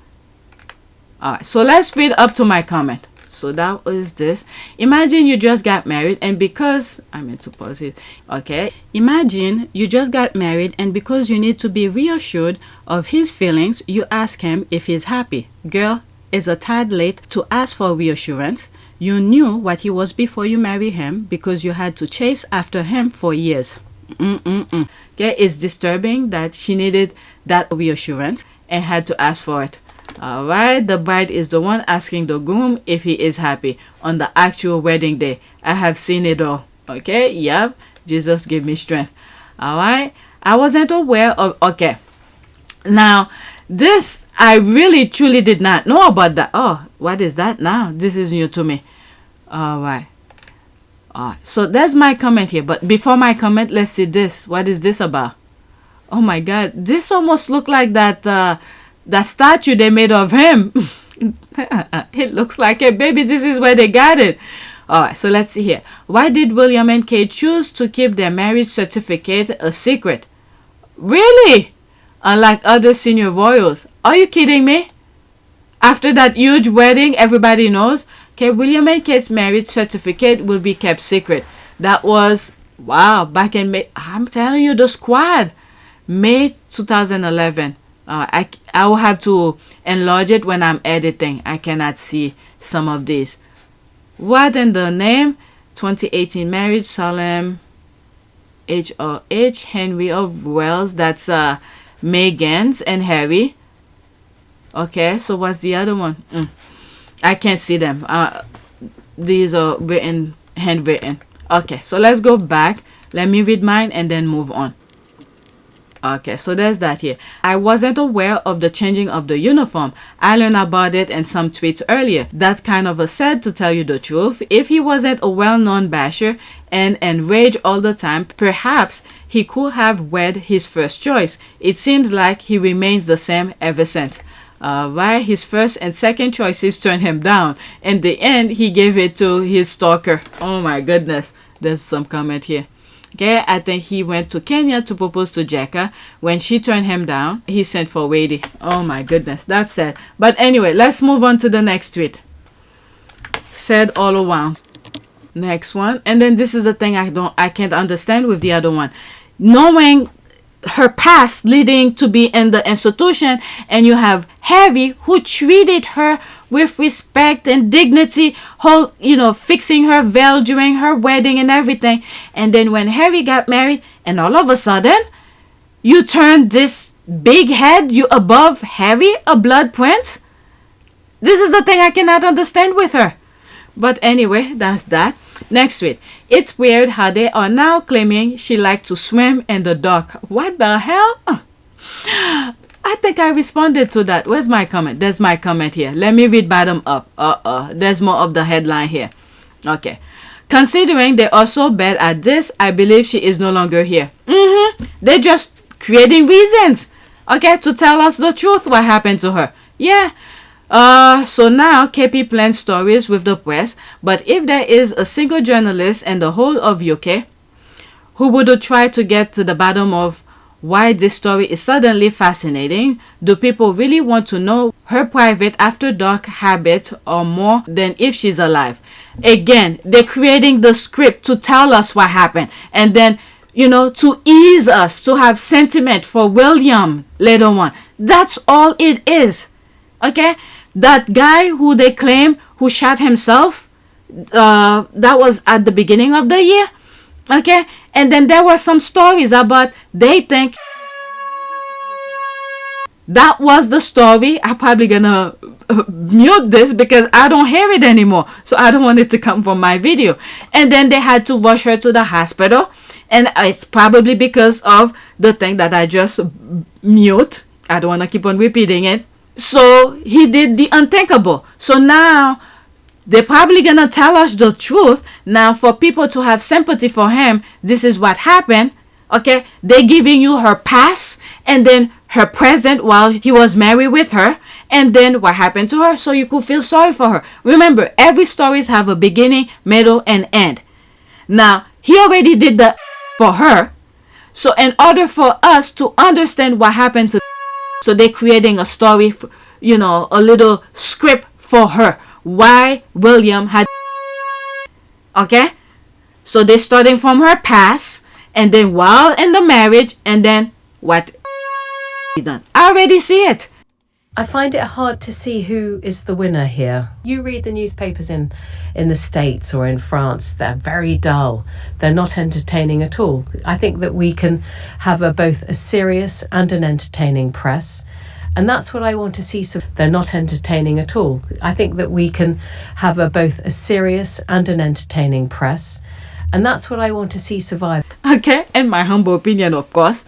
Alright, so let's read up to my comment. So that was this. Imagine you just got married, and because I meant to pause it. Okay. Imagine you just got married, and because you need to be reassured of his feelings, you ask him if he's happy. Girl, it's a tad late to ask for reassurance. You knew what he was before you married him because you had to chase after him for years. Okay, it's disturbing that she needed that reassurance and had to ask for it. Alright, the bride is the one asking the groom if he is happy on the actual wedding day. I have seen it all. Okay, yep, Jesus gave me strength. Alright, I wasn't aware of. Okay, now this I really truly did not know about that. Oh, what is that now? This is new to me. Alright. So there's my comment here, but before my comment, let's see this. What is this about? Oh my god, this almost looked like that statue they made of him. It looks like a baby. This is where they got it. Alright, so let's see here. Why did William and Kate choose to keep their marriage certificate a secret? Really? Unlike other senior royals. Are you kidding me? After that huge wedding, everybody knows. Okay, William and Kate's marriage certificate will be kept secret. That was, wow, back in May. I'm telling you, the squad. May 2011. I will have to enlarge it when I'm editing. I cannot see some of these. What in the name? 2018 marriage, solemn HOH, Henry of Wales. That's Meghan's and Harry. Okay, so what's the other one? I can't see them. These are written, handwritten. Okay, so let's go back. Let me read mine and then move on. Okay, so there's that here. I wasn't aware of the changing of the uniform. I learned about it in some tweets earlier. That kind of a sad, to tell you the truth. If he wasn't a well-known basher and enraged all the time, perhaps he could have wed his first choice. It seems like he remains the same ever since. Right, his first and second choices turned him down. In the end, he gave it to his stalker. Oh my goodness. There's some comment here. Okay, I think he went to Kenya to propose to Jekka. When she turned him down, he sent for Willy. Oh my goodness, that's sad. But anyway, let's move on to the next tweet. Said all around. Next one. And then this is the thing I can't understand with the other one. Knowing her past leading to be in the institution, and you have Harry who treated her with respect and dignity, fixing her veil during her wedding and everything. And then when Harry got married, and all of a sudden you turned this big head, you above Harry, a blood prince. This is the thing I cannot understand with her. But anyway, that's that. Next tweet. It's weird how they are now claiming she liked to swim in the dark. What the hell? I think I responded to that. Where's my comment? There's my comment here. Let me read bottom up. There's more of the headline here. Okay. Considering they are so bad at this, I believe she is no longer here. They're just creating reasons. Okay, to tell us the truth what happened to her. Yeah. So now KP plans stories with the press, but if there is a single journalist in the whole of UK who would try to get to the bottom of why this story is suddenly fascinating, do people really want to know her private after dark habit or more than if she's alive? Again, they're creating the script to tell us what happened, and then to ease us, to have sentiment for William later on. That's all it is. Okay, that guy who they claim who shot himself, that was at the beginning of the year. Okay, and then there were some stories about they think that was the story. I'm probably gonna mute this because I don't hear it anymore, so I don't want it to come from my video. And then they had to rush her to the hospital, and it's probably because of the thing that I just mute. I don't want to keep on repeating it. So he did the unthinkable. So now they're probably gonna tell us the truth. Now for people to have sympathy for him, this is what happened. Okay, they're giving you her past and then her present while he was married with her, and then what happened to her, so you could feel sorry for her. Remember, every stories have a beginning, middle, and end. Now he already did the for her, so in order for us to understand what happened to, so they're creating a story, a little script for her. Why William had. Okay, so they're starting from her past, and then while in the marriage, and then what he done. I already see it. I find it hard to see who is the winner here. You read the newspapers in in the States or in France. They're very dull. They're not entertaining at all. I think that we can have both a serious and an entertaining press. And that's what I want to see. So they're not entertaining at all. I think that we can have both a serious and an entertaining press. And that's what I want to see survive. Okay, in my humble opinion, of course.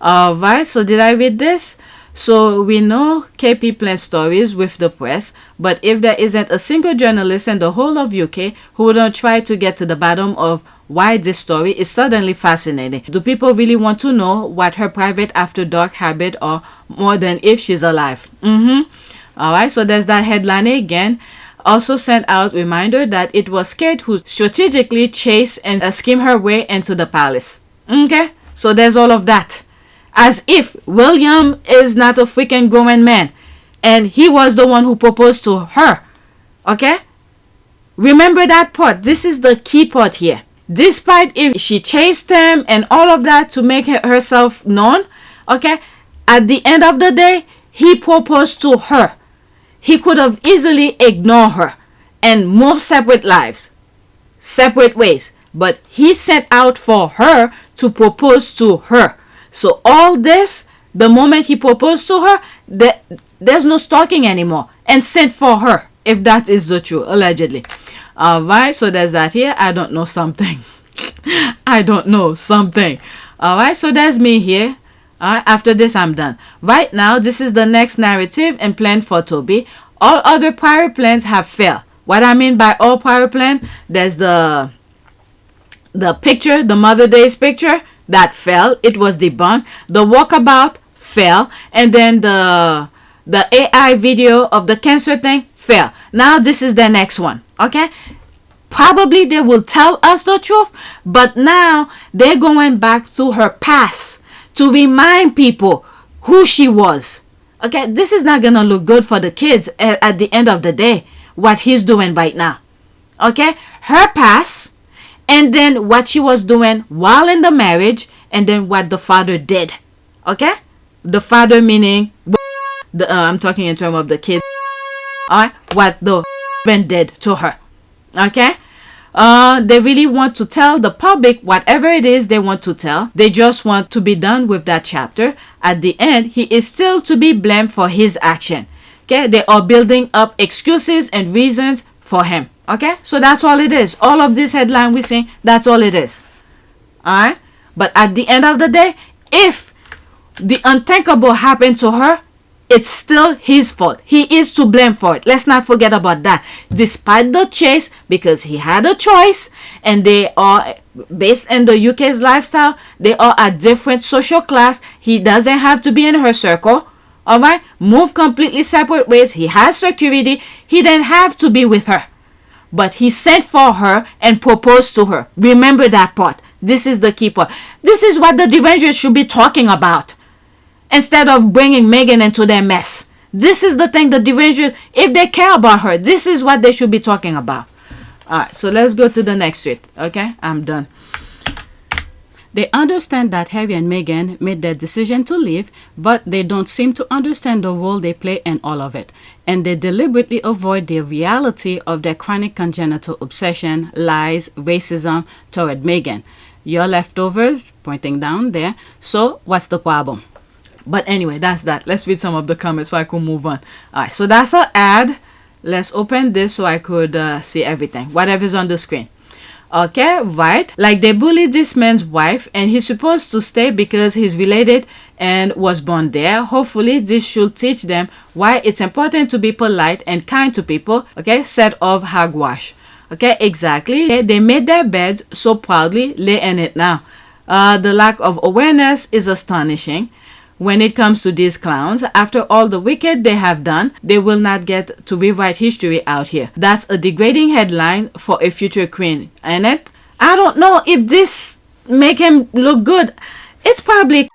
Right, so did I read this? So we know KP plans stories with the press, but if there isn't a single journalist in the whole of UK who wouldn't try to get to the bottom of why this story is suddenly fascinating. Do people really want to know what her private after dark habit are more than if she's alive? Alright, so there's that headline again. Also sent out reminder that it was Kate who strategically chased and schemed her way into the palace. Okay, so there's all of that. As if William is not a freaking grown man and he was the one who proposed to her. Okay, remember that part. This is the key part here. Despite if she chased him and all of that to make herself known, okay, at the end of the day, he proposed to her. He could have easily ignored her and moved separate lives, separate ways. But he set out for her to propose to her. So all this, the moment he proposed to her, there's no stalking anymore. And sent for her, if that is the truth, allegedly. Alright, so there's that here. I don't know something. I don't know something. Alright, so there's me here. After this, I'm done. Right now, this is the next narrative and plan for Toby. All other prior plans have failed. What I mean by all prior plan, there's the picture, the Mother Day's picture, that fell. It was debunked. The walkabout fell. And then the AI video of the cancer thing fell. Now, this is the next one. Okay? Probably they will tell us the truth, but now they're going back to her past to remind people who she was. Okay, this is not gonna look good for the kids at the end of the day, what he's doing right now. Okay, her past, and then what she was doing while in the marriage, and then what the father did. Okay, the father meaning I'm talking in terms of the kids. Alright, what the husband did to her. Okay, they really want to tell the public whatever it is they want to tell. They just want to be done with that chapter. At the end, he is still to be blamed for his action. Okay, they are building up excuses and reasons for him. Okay, so that's all it is. All of this headline we're seeing, that's all it is. Alright, but at the end of the day, if the unthinkable happened to her, it's still his fault. He is to blame for it. Let's not forget about that. Despite the chase, because he had a choice, and they are based in the UK's lifestyle, they are a different social class. He doesn't have to be in her circle. Alright? Move completely separate ways. He has security. He didn't have to be with her. But he sent for her and proposed to her. Remember that part. This is the key part. This is what the Derangers should be talking about, instead of bringing Megan into their mess. This is the thing, the Derangers, if they care about her, this is what they should be talking about. Alright, so let's go to the next tweet. Okay, I'm done. They understand that Harry and Meghan made their decision to leave, but they don't seem to understand the role they play in all of it. And they deliberately avoid the reality of their chronic congenital obsession, lies, racism toward Meghan. Your leftovers, pointing down there. So, what's the problem? But anyway, that's that. Let's read some of the comments so I could move on. Alright, so that's an ad. Let's open this so I could see everything. Whatever's on the screen. Okay, right. Like they bullied this man's wife and he's supposed to stay because he's related and was born there. Hopefully, this should teach them why it's important to be polite and kind to people. Okay, set of hogwash. Okay, exactly. Okay, they made their beds so proudly, lay in it now. The lack of awareness is astonishing. When it comes to these clowns, after all the wicked they have done, they will not get to rewrite history out here. That's a degrading headline for a future queen, ain't it? I don't know if this make him look good. It's probably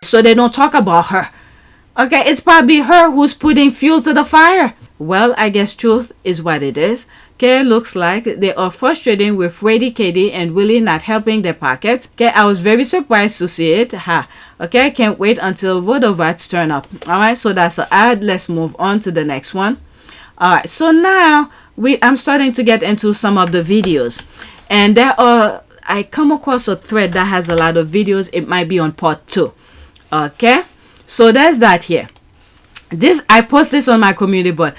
so they don't talk about her. Okay, it's probably her who's putting fuel to the fire. Well, I guess truth is what it is. Okay, looks like they are frustrating with Brady, Katie, and Willy not helping their pockets. Okay, I was very surprised to see it. Ha. Okay, can't wait until Vodovats turn up. Alright, so that's the ad. Let's move on to the next one. Alright, so now I'm starting to get into some of the videos, and I come across a thread that has a lot of videos. It might be on part 2. Okay, so there's that here. I post this on my community board.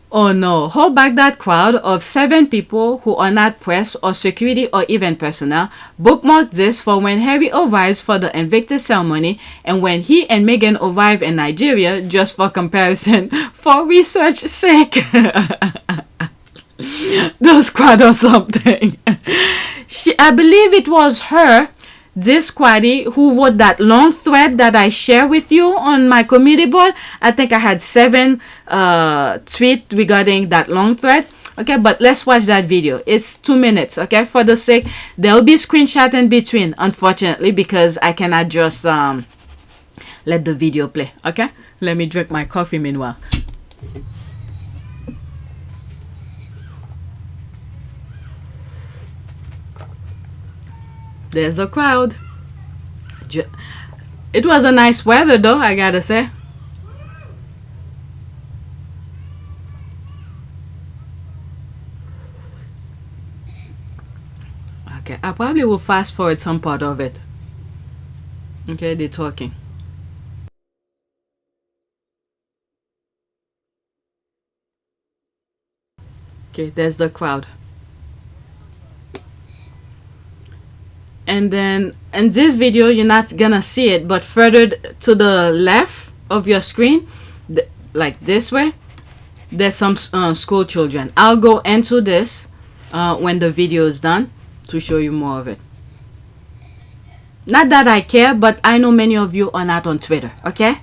Oh no, hold back that crowd of 7 people who are not press or security or event personnel. Bookmark this for when Harry arrives for the Invictus ceremony and when he and Megan arrive in Nigeria, just for comparison, for research sake. Those crowd or something. I believe it was her, this squaddy, who wrote that long thread that I share with you on my community board. I think I had 7 tweets regarding that long thread. Okay, but let's watch that video. It's 2 minutes. Okay, for the sake, there will be screenshot in between, unfortunately, because I cannot just let the video play. Okay, let me drink my coffee meanwhile. There's a crowd. It was a nice weather though, I gotta say. Okay, I probably will fast forward some part of it. Okay, they're talking. Okay, there's the crowd. And then in this video you're not gonna see it, but further to the left of your screen, like this way, there's some school children. I'll go into this when the video is done to show you more of it. Not that I care, but I know many of you are not on Twitter. Okay,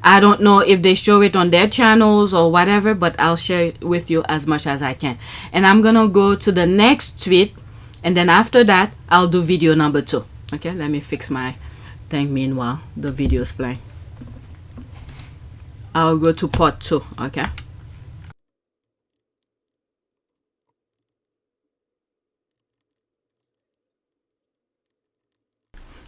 I don't know if they show it on their channels or whatever, but I'll share it with you as much as I can. And I'm gonna go to the next tweet, and then after that I'll do video number 2. Okay, let me fix my thing meanwhile the video is playing. I'll go to part 2. Okay,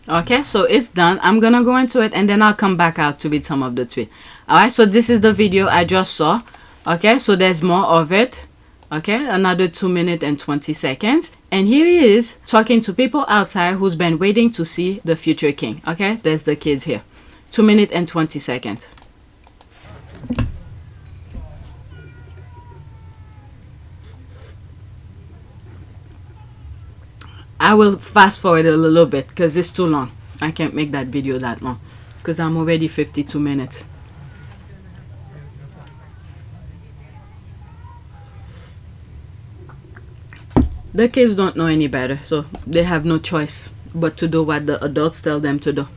okay, so it's done. I'm gonna go into it and then I'll come back out to read some of the tweet. Alright, so this is the video I just saw. Okay, so there's more of it. Okay, another 2 minutes and 20 seconds, and here he is talking to people outside who's been waiting to see the future king. Okay, there's the kids here. 2 minutes and 20 seconds. I will fast forward a little bit because it's too long. I can't make that video that long because I'm already 52 minutes. The kids don't know any better, so they have no choice but to do what the adults tell them to do.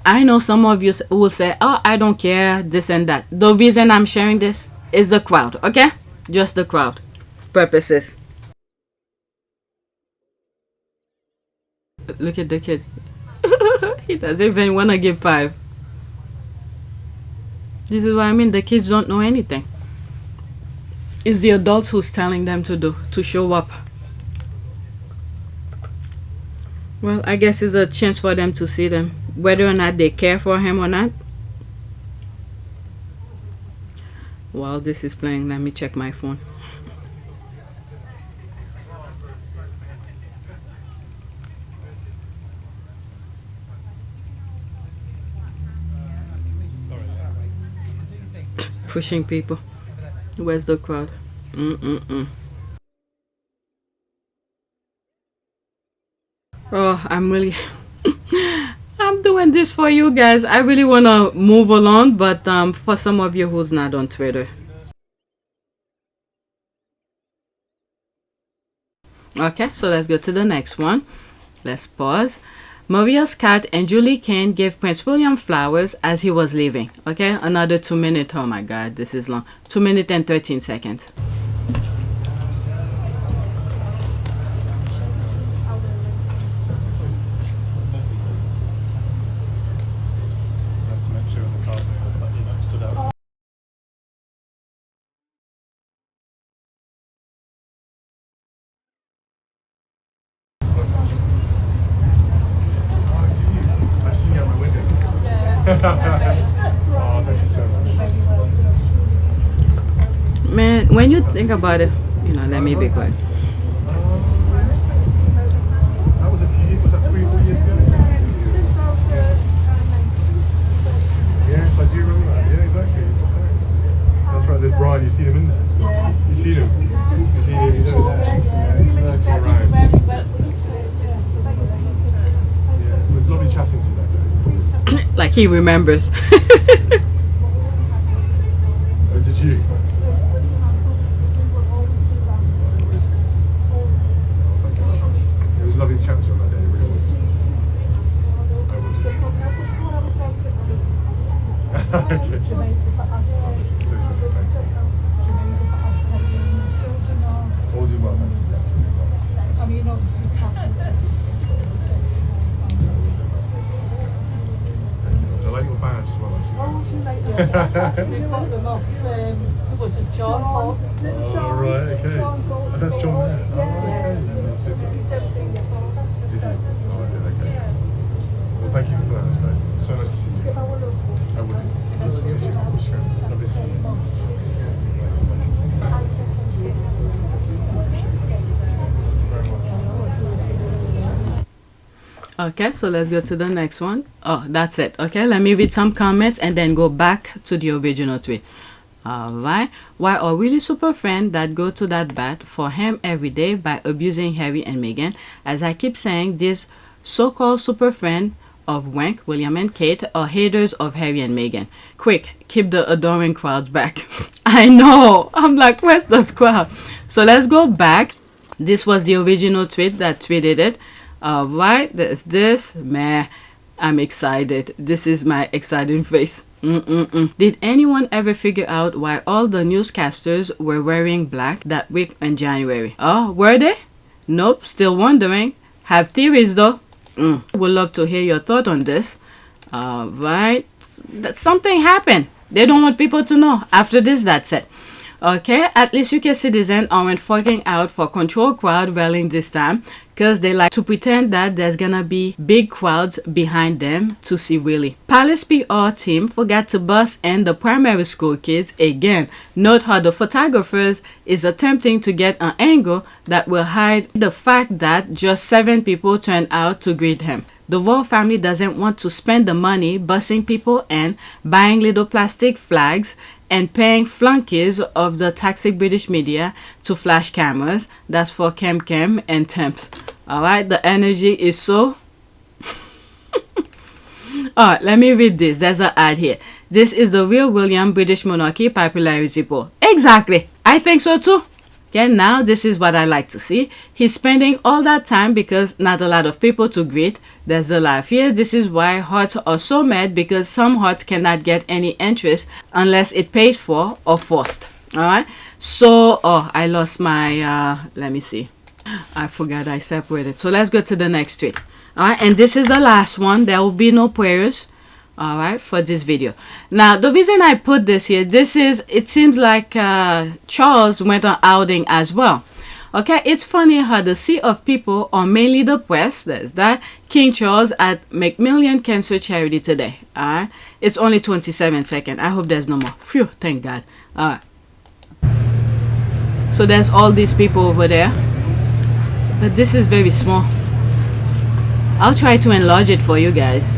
I know some of you will say, oh, I don't care, this and that. The reason I'm sharing this is the crowd, okay? Just the crowd purposes. Look at the kid. He doesn't even want to give 5. This is what I mean. The kids don't know anything. It's the adults who's telling them to show up. Well, I guess it's a chance for them to see them, whether or not they care for him or not. While this is playing, let me check my phone. Pushing people. Where's the crowd? Oh, I'm really I'm doing this for you guys. I really want to move along, but for some of you who's not on Twitter. Okay, so let's go to the next one. Let's pause. Maria Scott and Julie Kane gave Prince William flowers as he was leaving. Okay, another 2 minutes. Oh my god, this is long. 2 minutes and 13 seconds. Oh, thank you so much. Man, when you think about it, you know, let me be quiet. That was a few years, was that 3 or 4 years ago? Yes, I do remember that. Yeah, exactly. That's right, there's Brian, you seen him in there? Yes. You seen him? You seen him, he's over there. Yeah, he's lurking around. Yeah, it was lovely chatting to you that day. Like he remembers. Oh, did you? It was lovely to chat to you on that day, it really was. I will do. Okay. So sweet, thank you. All do well, thank you. That's really well. I like your badge as well, I see. Oh, right, okay. Oh, that's John there. Oh, okay. That's super. Is he? Oh, okay, okay. Well, thank you for that, guys. So nice to see you. I would. Lovely to see you. Nice to meet you. Very much. Okay, so let's go to the next one. Oh, that's it. Okay, let me read some comments and then go back to the original tweet. Alright. Why are Willy super friend that go to that bat for him every day by abusing Harry and Meghan? As I keep saying, these so-called super friend of WanK, William and Kate, are haters of Harry and Meghan. Quick, keep the adoring crowds back. I know. I'm like, where's that crowd? So let's go back. This was the original tweet that tweeted it. Alright, there's this. Meh, I'm excited. This is my exciting face. Did anyone ever figure out why all the newscasters were wearing black that week in January? Oh, were they? Nope, still wondering. Have theories though. Would love to hear your thought on this. Right, that something happened. They don't want people to know. After this, that's it. Okay, at least UK citizens aren't fucking out for controlled crowd rallying this time, because they like to pretend that there's gonna be big crowds behind them to see Willy. Palace PR team forgot to bus in the primary school kids again. Note how the photographers is attempting to get an angle that will hide the fact that just 7 people turned out to greet him. The royal family doesn't want to spend the money busing people in, buying little plastic flags, and paying flunkies of the toxic British media to flash cameras. That's for Cam and Temps. Alright, the energy is so... Alright, let me read this. There's an ad here. This is the real William British monarchy popularity poll. Exactly. I think so too. Okay, now this is what I like to see. He's spending all that time because not a lot of people to greet. There's a laugh here. This is why hearts are so mad, because some hearts cannot get any interest unless it paid for or forced. Alright, so I lost my let me see, I forgot I separated. So let's go to the next tweet. Alright, and this is the last one. There will be no prayers, alright, for this video. Now the reason I put this here, this is, it seems like Charles went on outing as well. Okay, it's funny how the sea of people are mainly the press. There's that. King Charles at Macmillan Cancer Charity today. Alright, it's only 27 seconds. I hope there's no more. Phew, thank God. Alright, so there's all these people over there, but this is very small. I'll try to enlarge it for you guys.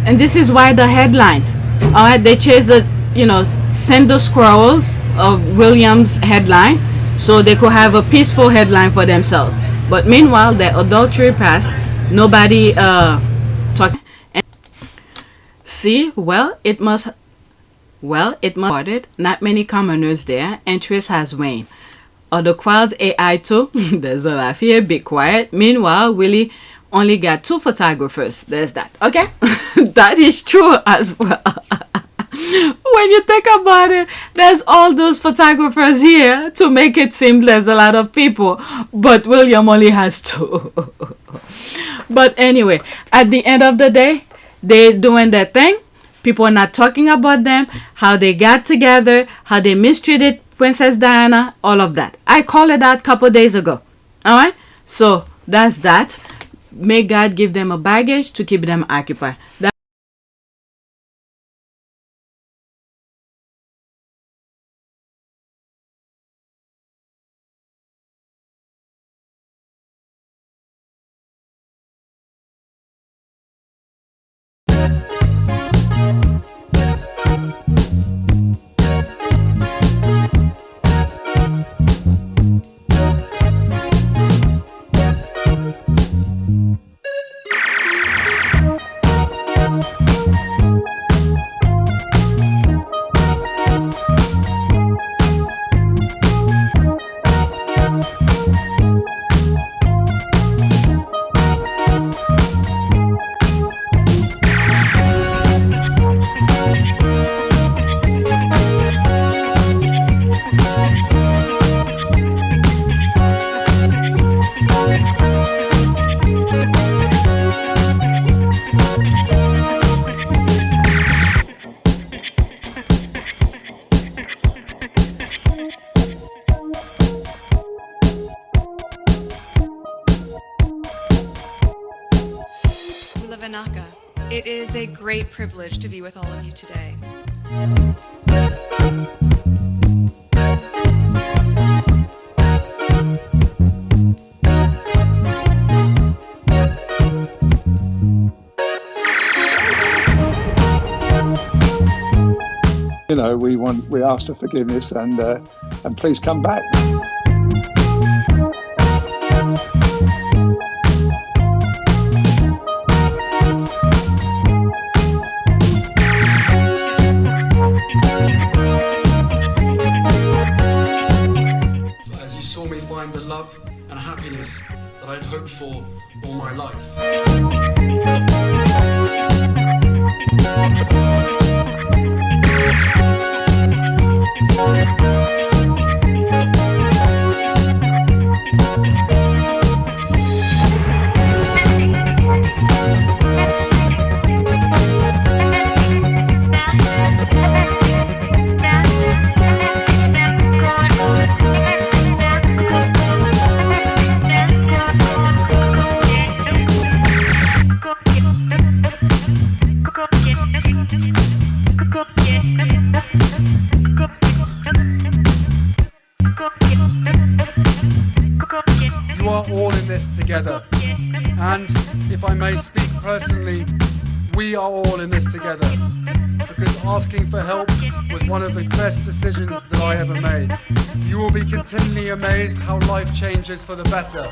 And this is why the headlines. Alright, they chase the, you know, send the scrolls of William's headline so they could have a peaceful headline for themselves. But meanwhile, the adultery past, nobody talk. See, it must not many commoners there. Interest has waned. Or the crowd's AI too. There's a laugh here. Be quiet. Meanwhile, Willy only got 2 photographers. There's that. Okay, that is true as well. When you think about it, there's all those photographers here to make it seem there's a lot of people, but William only has 2. But anyway, at the end of the day, they're doing their thing. People are not talking about them, how they got together, how they mistreated Princess Diana, all of that. I called it out a couple days ago. Alright, so that's that. may God give them a baggage to keep them occupied. It is a great privilege to be with all of you today. You know, we ask for forgiveness and please come back. As you saw me find the love and happiness that I'd hoped for all my life. You are all in this together, and if I may speak personally, we are all in this together, because asking for help was one of the best decisions that I ever made. You will be continually amazed how life changes for the better.